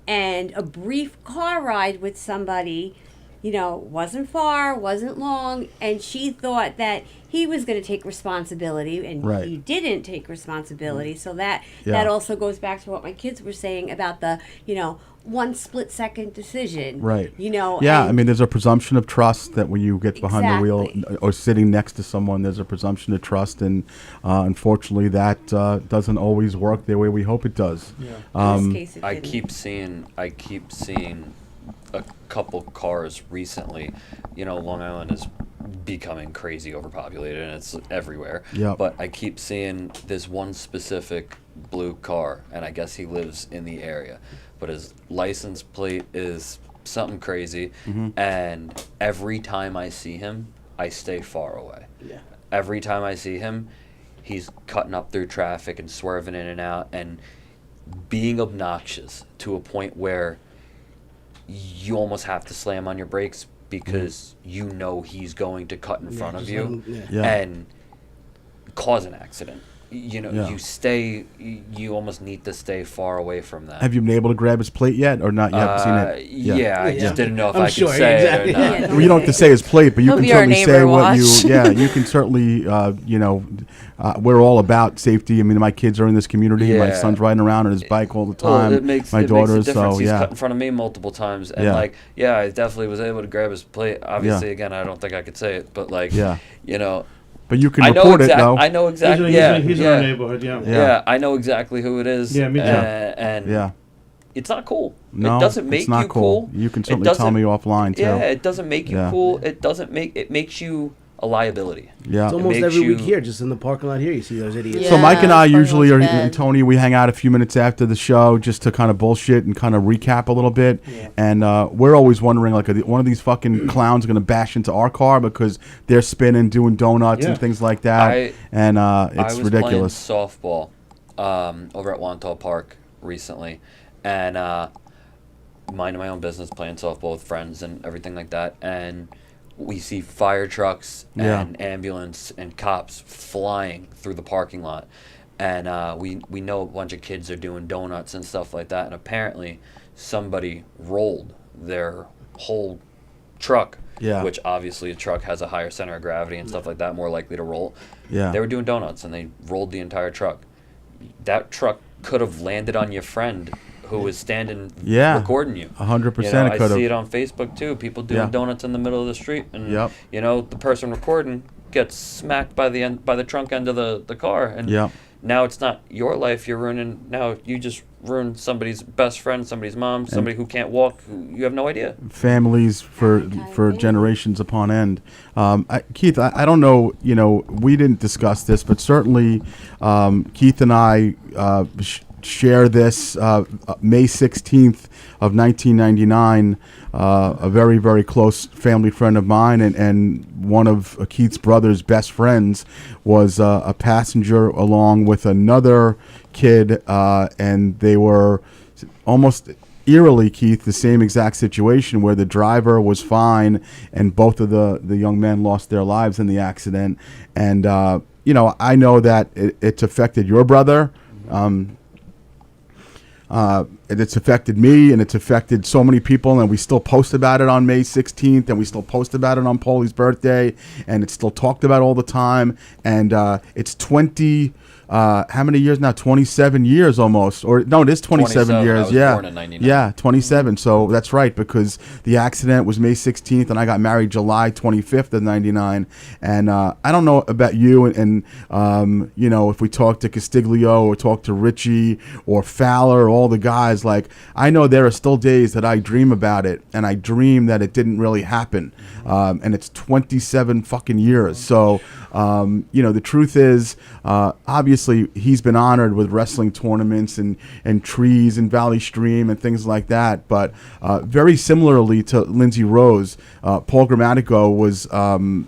And a brief car ride with somebody, wasn't far, wasn't long, and she thought that he was going to take responsibility, and he didn't take responsibility. So that also goes back to what my kids were saying about the, one split-second decision. Right. Yeah, I mean, there's a presumption of trust that when you get behind the wheel or sitting next to someone, there's a presumption of trust, and unfortunately, that doesn't always work the way we hope it does. I keep seeing a couple cars recently. Long Island is becoming crazy overpopulated, and it's everywhere. Yep. But I keep seeing this one specific blue car, and I guess he lives in the area, but his license plate is something crazy, and every time I see him, I stay far away. Yeah. Every time I see him, he's cutting up through traffic and swerving in and out and being obnoxious to a point where you almost have to slam on your brakes because he's going to cut in front of you and cause an accident. You almost need to stay far away from that. Have you been able to grab his plate yet, or not yet? Seen it? Yeah, I just didn't know if I could say it or not. Well, you don't have to say his plate, but you He'll can be our certainly say neighbor what you. watch. Yeah, you can certainly. We're all about safety. I mean, my kids are in this community. My son's riding around on his bike all the time. It makes my it daughter's. Makes a difference. So He's yeah. cut in front of me multiple times, and I definitely was able to grab his plate. Obviously, again, I don't think I could say it, but But you can report it, though. I know exactly. He's in our neighborhood. Yeah, I know exactly who it is. Yeah, me too. And it's not cool. No, it doesn't make it's not you cool. You can certainly tell me offline too. Yeah, it doesn't make you cool. It makes you a liability. Yeah, it's almost every week here, just in the parking lot here. You see those idiots. Yeah, so Mike and I usually are, and Tony, we hang out a few minutes after the show just to kind of bullshit and kind of recap a little bit. Yeah. And we're always wondering, like, are one of these fucking clowns going to bash into our car because they're spinning, doing donuts and things like that. It's ridiculous. I was playing softball over at Wantagh Park recently, and minding my own business, playing softball with friends and everything like that, and we see fire trucks and ambulance and cops flying through the parking lot. And we know a bunch of kids are doing donuts and stuff like that. And apparently somebody rolled their whole truck, which obviously a truck has a higher center of gravity and stuff like that, more likely to roll. Yeah. They were doing donuts, and they rolled the entire truck. That truck could have landed on your friend who was standing recording you. 100% I see it on Facebook too. People doing donuts in the middle of the street, and the person recording gets smacked by the trunk end of the car, and now it's not your life you're ruining. Now you just ruined somebody's best friend, somebody's mom, somebody who can't walk, who you have no idea. Families for generations upon end. Keith, I don't know. We didn't discuss this, but certainly Keith and I share this May 16th of 1999. A very, very close family friend of mine and one of Keith's brother's best friends was a passenger along with another kid, and they were almost eerily, Keith, the same exact situation where the driver was fine and both of the young men lost their lives in the accident. And, you know, I know that it's affected your brother. It's affected me, and it's affected so many people, and we still post about it on May 16th, and we still post about it on Paulie's birthday, and it's still talked about all the time. And it's 20... how many years now? 27 years almost. Or no, it is 27 years. I was yeah. born in 99. Yeah, 27. So that's right, because the accident was May 16th and I got married July 25th of 99. And I don't know about you and you know, if we talk to Castiglio or talk to Richie or Fowler, all the guys, like, I know there are still days that I dream about it, and I dream that it didn't really happen. And it's 27 fucking years. So, you know, the truth is, obviously, he's been honored with wrestling tournaments and trees and Valley Stream and things like that. But very similarly to Lindsay Rose, Paul Grammatico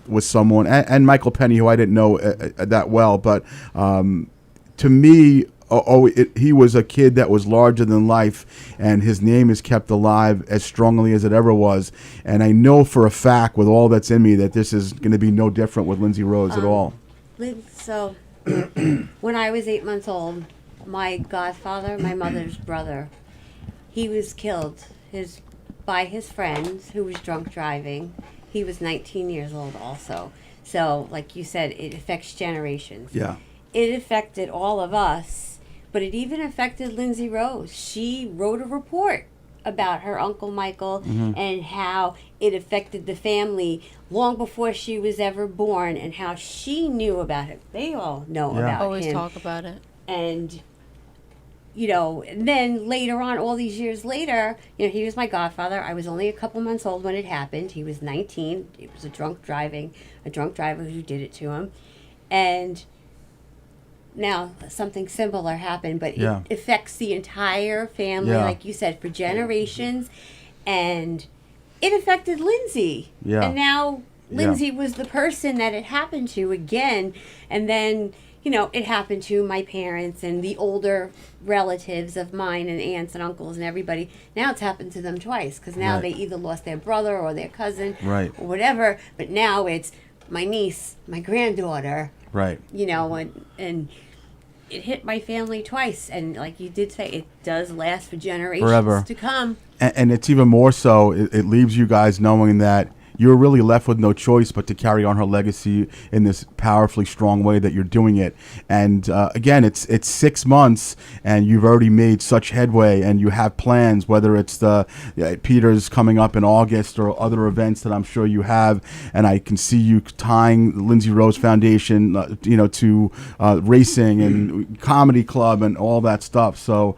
was someone, and Michael Penny, who I didn't know that well, but to me, he was a kid that was larger than life, and his name is kept alive as strongly as it ever was. And I know for a fact, with all that's in me, that this is going to be no different with Lindsay Rose at all. So, when I was 8 months old, my godfather, my mother's brother, he was killed by his friends who was drunk driving. He was 19 years old also. So, like you said, it affects generations. Yeah. It affected all of us, but it even affected Lindsay Rose. She wrote a report about her Uncle Michael and how it affected the family long before she was ever born, and how she knew about it. They all know about Always him. talk about it. And, you know, and then later on, all these years later, you know, he was my godfather. I was only a couple months old when it happened. He was 19. It was a drunk driver who did it to him. And now something similar happened, but it affects the entire family, like you said, for generations. And it affected Lindsay. Yeah. And now Lindsay was the person that it happened to again. And then, you know, it happened to my parents and the older relatives of mine and aunts and uncles and everybody. Now it's happened to them twice, because now they either lost their brother or their cousin or whatever. But now it's my niece, my granddaughter. Right. You know, and it hit my family twice. And like you did say, it does last for generations Forever. to come. And it's even more so, it leaves you guys knowing that you're really left with no choice but to carry on her legacy in this powerfully strong way that you're doing it. And again, it's 6 months, and you've already made such headway, and you have plans, whether it's the Peter's coming up in August or other events that I'm sure you have. And I can see you tying the Lindsay Rose Foundation, you know, to racing and comedy club and all that stuff. So,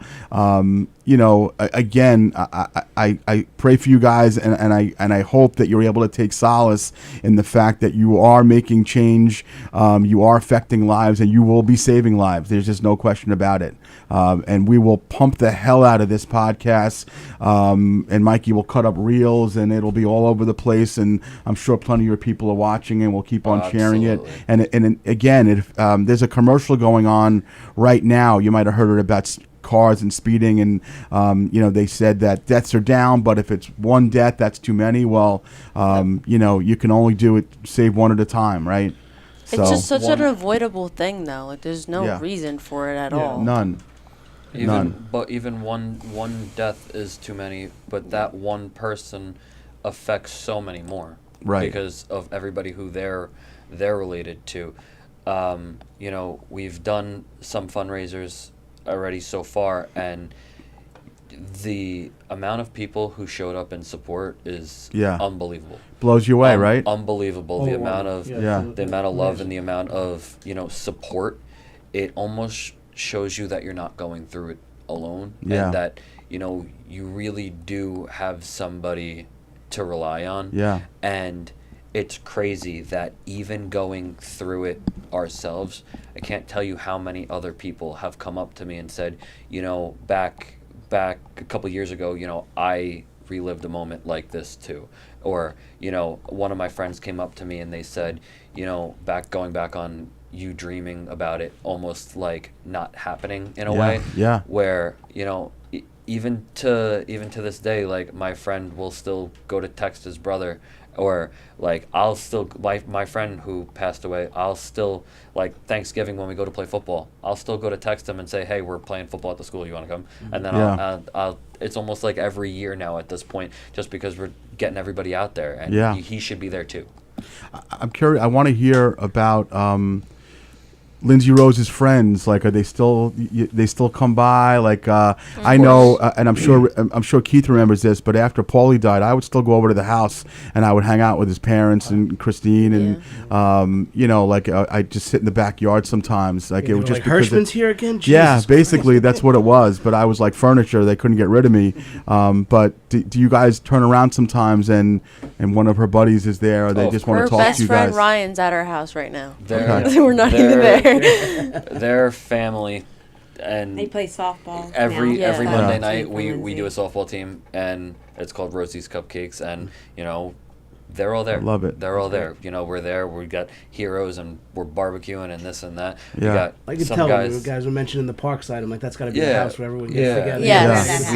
you know, again, I pray for you guys, and I hope that you're able to take solace in the fact that you are making change, you are affecting lives, and you will be saving lives. There's just no question about it. And we will pump the hell out of this podcast, and Mikey will cut up reels, and it'll be all over the place, and I'm sure plenty of your people are watching, and we'll keep on sharing it. And again, if there's a commercial going on right now, you might have heard it about cars and speeding, and you know, they said that deaths are down, but if it's one death, that's too many. Well, you know, you can only save one at a time, right? It's just such an avoidable thing, though. Like, there's no reason for it at all. None. But even one death is too many. But that one person affects so many more, right? Because of everybody who they're related to. You know, we've done some fundraisers already so far, and the amount of people who showed up in support is unbelievable. Blows you away, right? Unbelievable. The amount of the amount of love and the amount of, you know, support. It almost shows you that you're not going through it alone, and that, you know, you really do have somebody to rely on. And it's crazy that even going through it ourselves, I can't tell you how many other people have come up to me and said, you know, back a couple years ago, you know, I relived a moment like this too. Or, you know, one of my friends came up to me and they said, you know, going back on you dreaming about it almost like not happening in a way. Where, you know, even to this day, like my friend will still go to text his brother, or like I'll still my friend who passed away, I'll still, like Thanksgiving when we go to play football, I'll still go to text him and say, hey, we're playing football at the school, you want to come? And then I'll it's almost like every year now at this point, just because we're getting everybody out there, and he should be there too. I'm curious. I want to hear about Lindsay Rose's friends. Like, are they still come by? Like, I know, and I'm sure Keith remembers this. But after Paulie died, I would still go over to the house and I would hang out with his parents and Christine, and you know, like I just sit in the backyard sometimes. Like it was just like Hirschman's here again. Jesus yeah, basically that's what it was. But I was like furniture; they couldn't get rid of me. But do you guys turn around sometimes and one of her buddies is there, or they just want to talk to you guys? Her best friend Ryan's at our house right now. We're not even there. Their family, and they play softball every now. Monday night. We do a softball team, and it's called Rosie's Cupcakes, and you know, they're all there. I love it. They're all there. You know, we're there. We got heroes, and we're barbecuing and this and that. Yeah. We got I can some tell guys. you guys were mentioning the park side. I'm like, that's got to be the house where everyone gets together.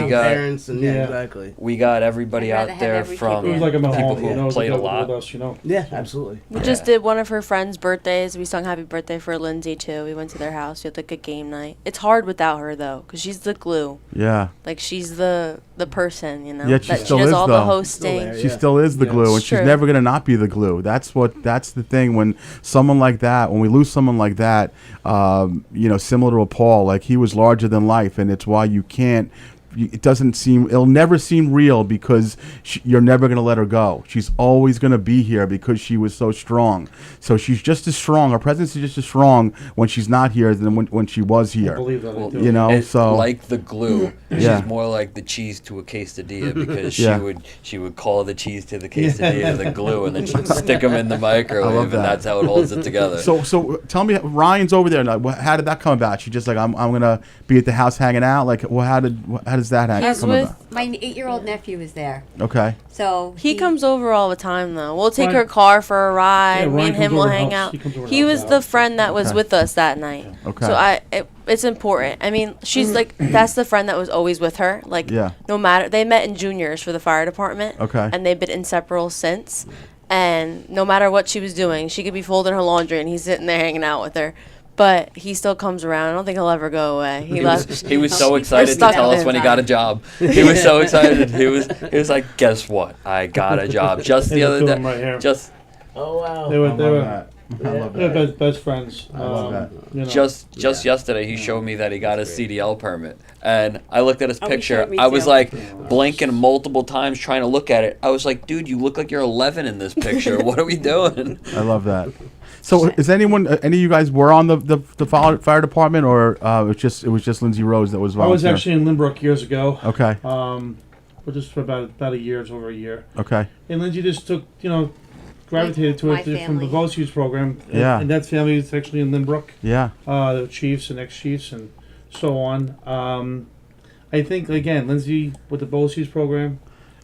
We got parents and exactly. We got everybody out there from It was like a people home, who you know, played a with lot. us, you know. Yeah, absolutely. We just did one of her friends' birthdays. We sung happy birthday for Lindsay too. We went to their house. We had like a game night. It's hard without her though, because she's the glue. Yeah. Like she's the person, you know. Yet she that still she does is all though. the hosting. She still is the glue, and she's never gonna not be the glue. That's the thing. When someone like that, when we lose someone like that, you know, similar to a Paul, like he was larger than life, and it's why you can't. It'll never seem real because you're never going to let her go. She's always going to be here because she was so strong. So she's just as strong. Her presence is just as strong when she's not here than when she was here. I believe that. Well, you know, it's so like the glue. Yeah. She's more like the cheese to a quesadilla, because Yeah. she would call the cheese to the quesadilla the glue, and then she'd stick them in the microwave, and that's how it holds it together. So tell me, Ryan's over there now. How did that come about? She just like, I'm gonna be at the house hanging out. Like, well, how does that come about? My 8-year-old nephew is there. Okay. So he comes over all the time though. We'll take Ryan- her car for a ride. Yeah, Me Ryan and him comes will over hang helps. out. He comes over He helps was out. the friend that was Okay. with us that night. Okay. So it's important. I mean, she's like that's the friend that was always with her. Like Yeah. no matter they met in juniors for the fire department. Okay. And they've been inseparable since. And no matter what she was doing, she could be folding her laundry and he's sitting there hanging out with her. But he still comes around. I don't think he'll ever go away. He was so excited to stuck tell with us when he him. got a job. He was so excited. He was like, guess what? I got a job just the other day. Right here. Just Oh wow. They were I love they're best friends. I love that. You know. just yesterday, he showed me that he got his CDL permit, and I looked at his Oh, picture. sure, me I was too. like blinking multiple times trying to look at it. I was like, dude, you look like you're 11 in this picture. What are we doing? I love that. So, is anyone, any of you guys were on the fire department, or it was just Lindsay Rose that was I was volunteering? actually in Lynbrook years ago. Okay. But just for about a year, it's over a year. Okay. And Lindsay just took, gravitated to My it from the family. Vosges program. Yeah. And that family is actually in Lynbrook. Yeah. The chiefs and ex-chiefs and so on. I think, again, Lindsay with the Vosges program.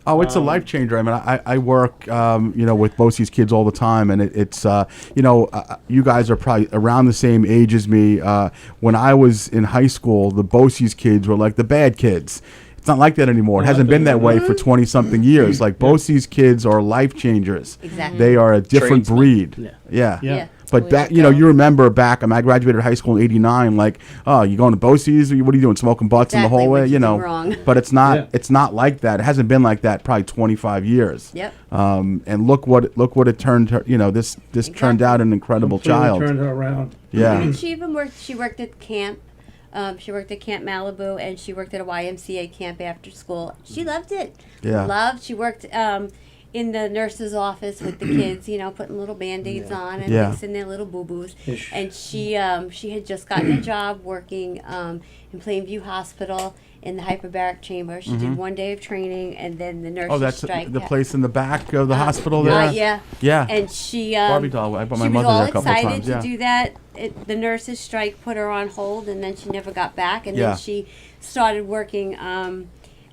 Oh, it's a life changer. I mean, I work, with BOCES kids all the time, and it's, you guys are probably around the same age as me. When I was in high school, the BOCES kids were like the bad kids. It's not like that anymore. It hasn't been that way for 20-something years. Like, BOCES kids are life changers. Exactly. They are a different breed. Yeah. But back, you remember back. I graduated high school in '89. Like, oh, you going to BOCES? What are you doing? Smoking butts in the Exactly, hallway? what you did wrong. But it's not. Yeah. It's not like that. It hasn't been like that probably 25 years. Yep. And look what it turned her. This turned out an incredible Completely child. turned her around. Yeah. And she even worked. She worked at camp. She worked at Camp Malibu, and she worked at a YMCA camp after school. She loved it. Yeah. She worked in the nurse's office with the kids, putting little Band-Aids on and Yeah. fixing their little boo-boos. Ish. And she had just gotten a job working in Plainview Hospital in the hyperbaric chamber. She did 1 day of training, and then the nurses Oh, that's strike. the place in the back of the hospital there. Yeah. Yeah. And she Barbie doll. I brought my she was mother all there a couple of excited times. Yeah. to do that. The nurses' strike put her on hold, and then she never got back. And Yeah. then she started working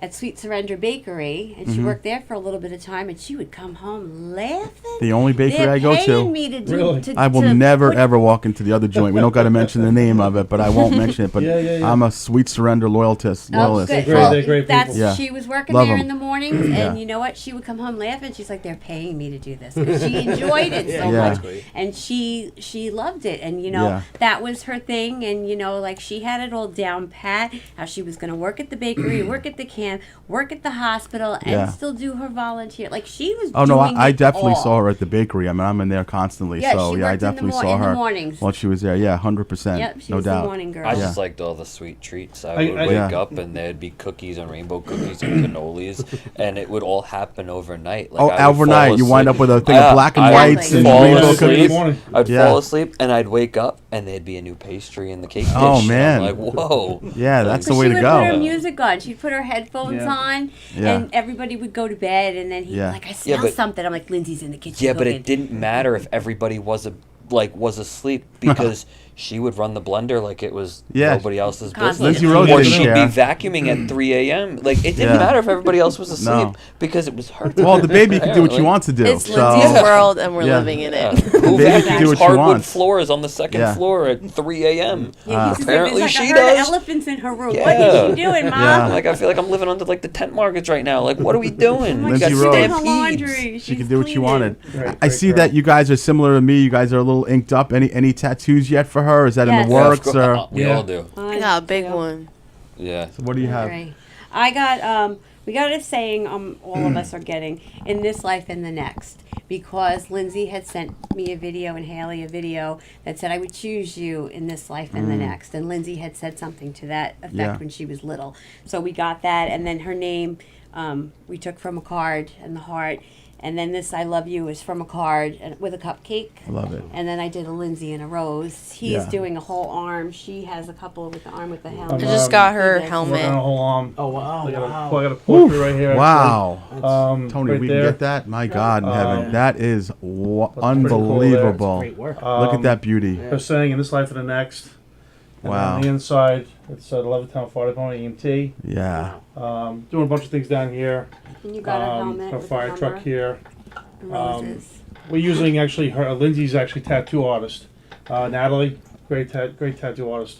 at Sweet Surrender Bakery, and she worked there for a little bit of time, and she would come home laughing. The only bakery They're I go to. paying me to do, Really? to, I will to never put- ever walk into the other joint. We don't got to mention the name of it, but I won't mention it. But I'm a Sweet Surrender loyalist. Oh, good. They're great That's people. Yeah. she was working Love there 'em. in the mornings, Yeah. and you know what? She would come home laughing. She's like, "They're paying me to do this," because she enjoyed it so Yeah. much, and she loved it. And you know that was her thing. And you know, like she had it all down pat. How she was going to work at the bakery, work at the camp, work at the hospital, and still do her volunteer. Like she was. Oh no, doing I it definitely all. saw her at the bakery. I mean, I'm in there constantly, Yeah, so she yeah, I worked in the definitely mor- saw in the her mornings. while she was there. Yeah, 100%. Yep, she no was the doubt. morning girl. I Yeah. just liked all the sweet treats. I I- would I- wake Yeah. up and there'd be cookies and rainbow cookies and cannolis, and it would all happen overnight. Like Oh, I would fall overnight, you wind asleep. up with a thing of black and I would whites and fall rainbow asleep. cookies. I'd Yeah. fall asleep and I'd wake up and there'd be a new pastry in the cake dish. Oh, and man. I'm like, whoa. Yeah, that's But the way she to would go. put her music on. She'd put her headphones Yeah. on, Yeah. and everybody would go to bed. And then he'd Yeah. like, I smell but- something. I'm like, Lindsay's in the kitchen. Yeah, but cooking. it didn't matter if everybody was asleep because she would run the blender like it was Yeah. nobody else's Constantly. business. Lindsay Rose Or didn't she'd care. be vacuuming at 3 a.m. Like it didn't Yeah. matter if everybody else was asleep No. because it was her. Well, the baby can do what she Apparently. wants to do. It's so, Lindsay's world, and we're Yeah. living in Yeah. it. Who Baby can do vacuums what she hardwood wants. floors on the second Yeah. floor at 3 a.m.? Yeah, he says, Apparently "There's like she a herd of does. elephants in her room. Yeah. What is she doing, Mom? Yeah. Like I feel like I'm living under like the tent markets right now. Like what are we doing? We Lindsay got Rose. Doing her stampedes. laundry. She She's can do what she cleaning. wanted. Great, I great see girl. that you guys are similar to me. You guys are a little inked up. Any tattoos yet for her? Is that in Yes. the Yeah, of works? course. Or We all do. I got a big one. Yeah. so what do you have? Right. I got we got a saying all of us are getting in this life and the next, because Lindsay had sent me a video and Haley a video that said I would choose you in this life and the next, and Lindsay had said something to that effect Yeah. when she was little. So we got that, and then her name we took from a card and the heart. And then this I love you is from a card and with a cupcake. I love it. And then I did a Lindsay and a rose. He's Yeah. doing a whole arm. She has a couple with the arm with the I helmet. just got her He does- Working on a helmet. whole arm. Oh wow! I got wow. a portrait right here. Wow. Actually. Tony, right we there. can get that? My God in heaven. Um, That is pretty cool there. unbelievable. Great work. Look at that beauty. They're saying in this life and the next. And Wow. on the inside, it's the Levittown Fire Department EMT. Yeah. Doing a bunch of things down here. And you got a helmet A with fire the truck number, here. roses. We're using actually her. Lindsay's actually tattoo artist. Natalie, great tattoo artist.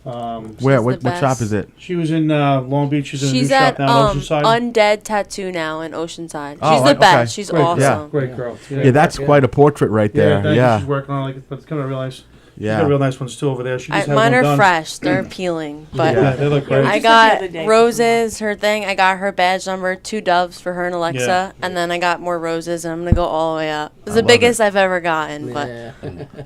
Where? the What shop best. is it? She was in Long Beach. She's in a new She's shop at now in Oceanside. Undead Tattoo now in Oceanside. Oh, She's the okay. best. She's Great, awesome. Yeah. Great girl. Yeah, that's quite a portrait right there. thank you. Yeah. She's working on it, but it's coming out real nice. She's Yeah. got real nice ones too over there. She just had Mine one are done. fresh. They're appealing. But Yeah, they look great. I Just the other got day. roses, her thing. I got her badge number, 2 doves for her and Alexa, Yeah. and then I got more roses, and I'm gonna go all the way up. It's I the love biggest I've ever gotten, but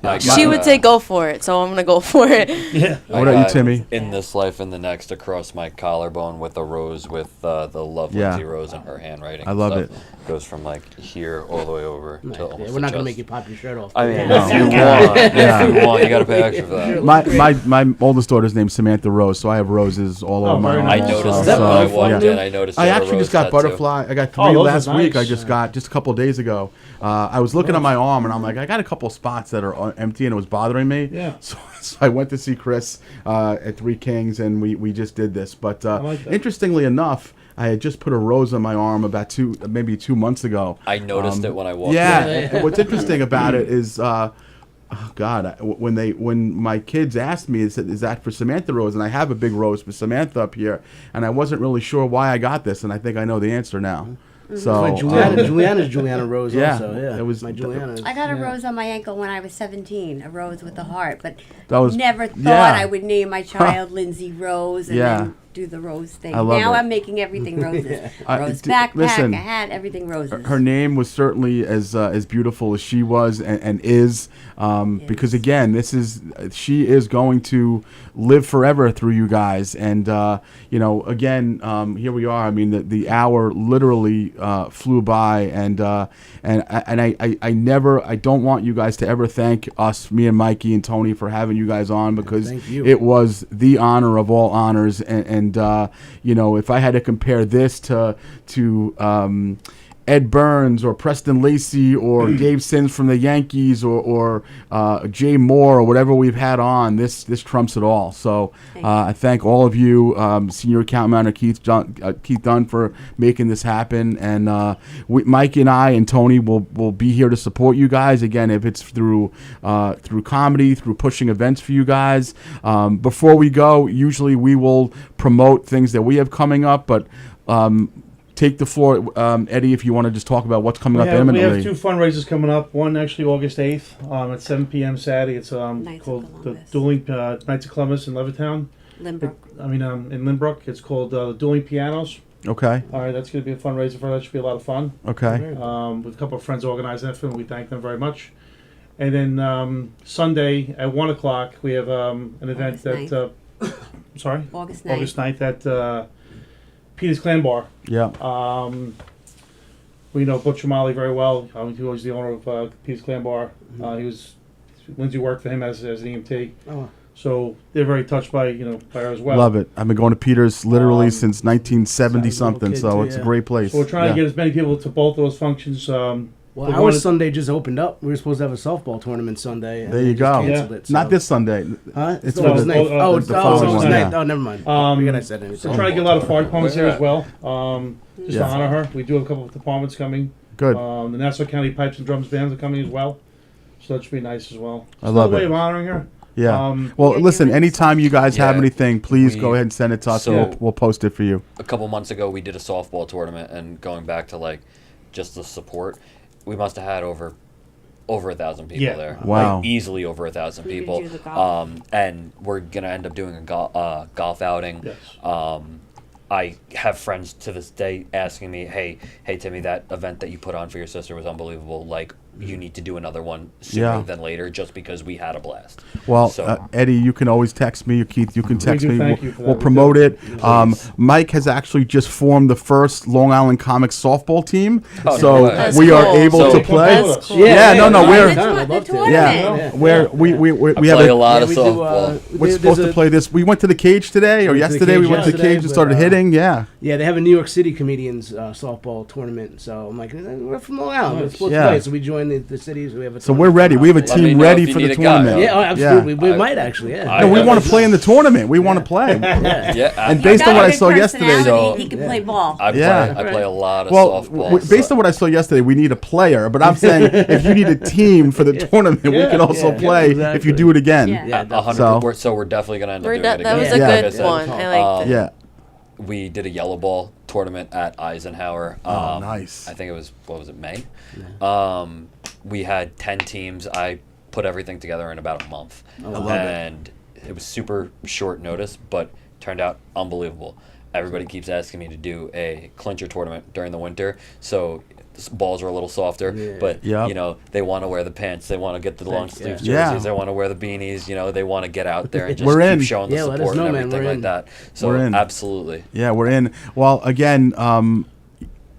I she got, would say go for it, so I'm gonna go for it. Yeah. I What about you, got Timmy? In this life and the next, across my collarbone with a rose with the love Yeah. Lindsay Rose in her handwriting. I love stuff. it. Goes from like here all the way over to almost. We're not gonna the make you chest. pop your shirt off. I mean, No. if you want, Yeah. if you want, you gotta pay extra for that. My oldest daughter's named Samantha Rose, so I have roses all over my very arm. nice. I noticed So, that when I so, walked yeah. in. I noticed. I you had a actually rose just got tattoo. butterfly. I got 3 Oh, those are last week. I nice. just got just a couple days ago. I was looking at my arm and I'm like, I got a couple spots that are empty and it was bothering me. Yeah. So I went to see Chris at Three Kings and we just did this. But like that. interestingly enough, I had just put a rose on my arm about 2 months ago. I noticed it when I walked Yeah. in. And what's interesting about it is. Oh God! When my kids asked me, they said, "Is that for Samantha Rose?" And I have a big rose for Samantha up here, and I wasn't really sure why I got this, and I think I know the answer now. So My Juliana's Juliana Rose yeah, also. Yeah, it was my Juliana's. I got a rose on my ankle when I was 17, a rose with a heart, but That was- never thought yeah. I would name my child Lindsay Rose and Yeah. then do the rose thing. I love Now it. I'm making everything roses. Rose d- backpack, listen, a hat, everything roses. her name was certainly as beautiful as she was and is, because again, she is going to live forever through you guys, and again, here we are. I mean, the hour literally flew by, and I don't want you guys to ever thank us, me and Mikey and Tony, for having you guys on, because Thank you. it was the honor of all honors, and if I had to compare this to Ed Burns or Preston Lacey or Dave Sims from the Yankees or Jay Moore or whatever we've had on. This trumps it all. So I thank all of you, Senior Account Manager Keith Dunn, for making this happen. And Mike and I and Tony will be here to support you guys. Again, if it's through comedy, through pushing events for you guys. Before we go, usually we will promote things that we have coming up, but take the floor, Eddie, if you want to just talk about what's coming up imminently. We have 2 fundraisers coming up. One actually August 8th at 7 p.m. Saturday. It's called the Dueling Knights of Columbus in Levittown. In Lynbrook. It's called the Dueling Pianos. Okay. All right, that's going to be a fundraiser for that. Should be a lot of fun. Okay. With a couple of friends organizing that for, and we thank them very much. And then Sunday at 1 o'clock, we have an event that... sorry? August 9th. August 9th at Peter's Clam Bar. Yeah. We know Butcher Molly very well. He was the owner of Peter's Clam Bar. Lindsay worked for him as an EMT. Oh. So they're very touched by by her as well. Love it. I've been going to Peter's literally since 1970 something, so it's a great place. So we're trying to get as many people to both those functions. Well, our Sunday just opened up. We were supposed to have a softball tournament Sunday. There you go. It, so. Not this Sunday. Huh? It's the night. the following one. Oh, never mind. I said anything. So we're trying to get a lot of fire departments here as well. Just to honor her. We do have a couple of departments coming. Good. The Nassau County Pipes and Drums bands are coming as well. So that should be nice as well. I love it. Way of honoring her. Yeah. Listen, anytime you guys have anything, please go ahead and send it to us. We'll post it for you. A couple months ago, we did a softball tournament, and going back to just the support, we must have had over 1,000 people there. Wow. Easily over 1,000 people. And we're gonna end up doing a golf outing. Yes. I have friends to this day asking me, hey Timmy, that event that you put on for your sister was unbelievable. You need to do another one sooner than later, just because we had a blast. Well, Eddie, you can always text me, or Keith, you can text me. We'll promote it. Mike has actually just formed the first Long Island Comics softball team, so we are able to play. Cool. Yeah, we have a lot of softball. We're supposed to play this. We went to the Cage today, or yesterday. We went to the Cage and started hitting. Yeah, they have a New York City comedians softball tournament. So I'm like, we're from Long Island. We're supposed to play. So we joined the cities. We have a we're ready. We have a team ready for the tournament. Yeah, absolutely. We might actually. Yeah. No, we want to play in the tournament. We want to play. And based on what I saw yesterday, he can play ball. I play a lot of softball. Based on what I saw yesterday, we need a player. But I'm saying if you need a team for the tournament, we can also play if you do it again. Yeah, 100%. So we're definitely gonna end up doing it again. That was a good one. I liked it. Yeah. We did a yellow ball tournament at Eisenhower. Nice. I think it was, May? Yeah. We had 10 teams. I put everything together in about a month. And it was super short notice, but turned out unbelievable. Everybody keeps asking me to do a clincher tournament during the winter, so balls are a little softer, but they want to wear the pants, they want to get the long sleeves jerseys, they want to wear the beanies, they want to get out there and just keep showing the support and everything like that. So absolutely. Yeah, we're in. Well, again,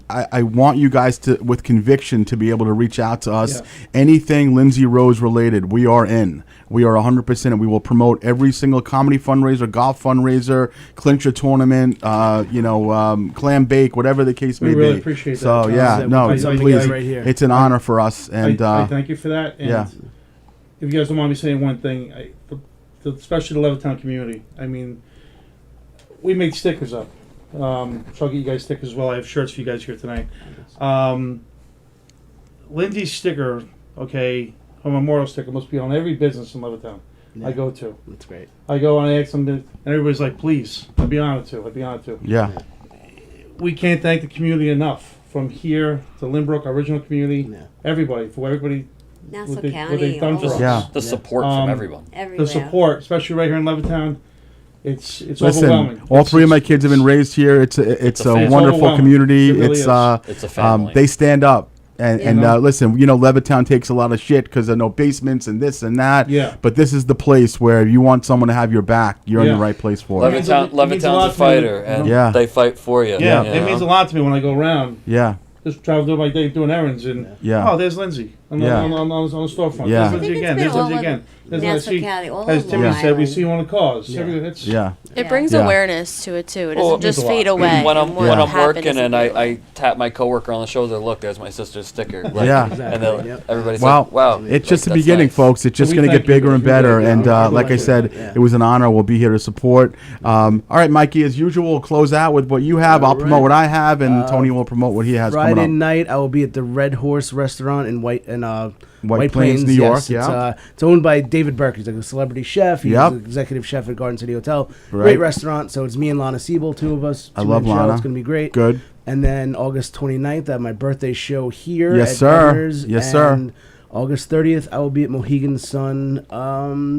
I want you guys to, with conviction, to be able to reach out to us. Anything Lindsay Rose related, we are in. We are 100%, and we will promote every single comedy fundraiser, golf fundraiser, clincher tournament, clam bake, whatever the case may be. We really appreciate that. So please, it's an honor for us. And I thank you for that. And if you guys don't mind me saying one thing, especially the Levittown community. I mean, we make stickers up. So I'll get you guys stickers as well. I have shirts for you guys here tonight. Lindsay's sticker, a memorial sticker, must be on every business in Levittown I go to. That's great. I go and I ask them, and everybody's like, please, I'd be honored to. Yeah. We can't thank the community enough. From here to Lynbrook, our original community, everybody, Nassau what County, they've done for us. The support from everyone. The support, especially right here in Levittown. It's Listen, overwhelming. All three of my kids have been raised here. It's a wonderful community. It really it's a family. They stand up. And listen, Levittown takes a lot of shit because there are no basements and this and that. Yeah. But this is the place where if you want someone to have your back, you're in the right place for it. Levittown's a fighter, and they fight for you. Yeah, it means a lot to me when I go around. Yeah. Just travel through my day doing errands, and oh, there's Lindsay. on the storefront. Yeah. There's Lindsay again. There's Lindsay again. Nassau County, all as over Timmy Long said, we Island. see one of the cars. Yeah. That's, It brings Yeah. awareness to it too. It Well, doesn't just means a lot. fade away. When I'm and what when I'm happened working isn't and fade away. I tap my coworker on the shoulder, look, there's my sister's sticker. Like, Yeah. And then everybody's Well, like, wow. it's just the that's beginning, nice. folks. It's just We going to thank get bigger you. and We better. thank you. And We like like I it. said, Yeah. it was an honor. We'll be here to support. All right, Mikey, as usual, we'll close out with what you have. I'll promote what I have, and Tony will promote what he has Friday coming up. night, I will be at the Red Horse Restaurant in White Plains, New York. Yes, Yeah. it's owned by David Burke. He's like a celebrity chef. He's Yep. the executive chef at Garden City Hotel. Right. Great restaurant. So it's me and Lana Siebel, two of us. I love two-man show. Lana. It's going to be great. Good. And then August 29th, I have my birthday show here. Yes, at sir. Governor's. Yes, sir. And August 30th, I will be at Mohegan Sun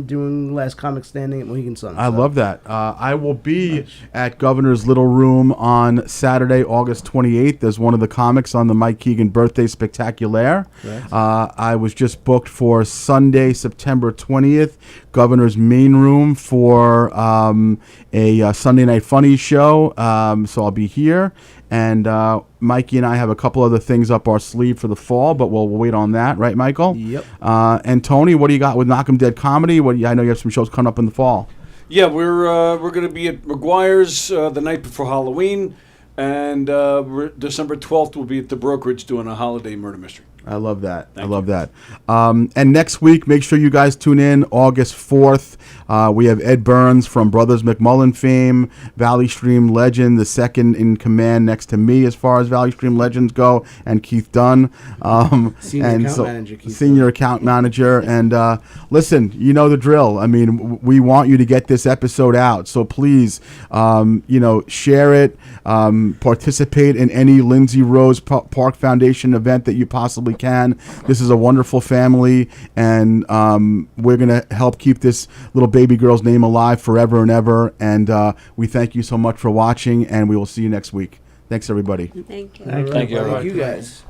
doing Last Comic Standing at Mohegan Sun. I love that. I will be at Governor's Little Room on Saturday, August 28th, as one of the comics on the Mike Keegan Birthday Spectaculaire. I was just booked for Sunday, September 20th, Governor's Main Room for a Sunday Night Funny show. So I'll be here. And Mikey and I have a couple other things up our sleeve for the fall, but we'll wait on that, right, Michael? Yep. And Tony, what do you got with Knock 'em Dead Comedy? I know you have some shows coming up in the fall. Yeah, we're going to be at McGuire's the night before Halloween, and December 12th we'll be at the Brokerage doing a holiday murder mystery. I love that. I love that. And next week, make sure you guys tune in August 4th. We have Ed Burns from Brothers McMullen fame, Valley Stream legend, the second in command next to me as far as Valley Stream legends go, and Keith Dunn. Senior account manager. And listen, you know the drill. I mean, we want you to get this episode out. So please, share it, participate in any Lindsay Rose Park Foundation event that you possibly can. This is a wonderful family, and we're going to help keep this little baby girl's name alive forever and ever. And we thank you so much for watching, and we will see you next week. Thanks, everybody. Thank you. Thank you, everybody. Thank you, guys.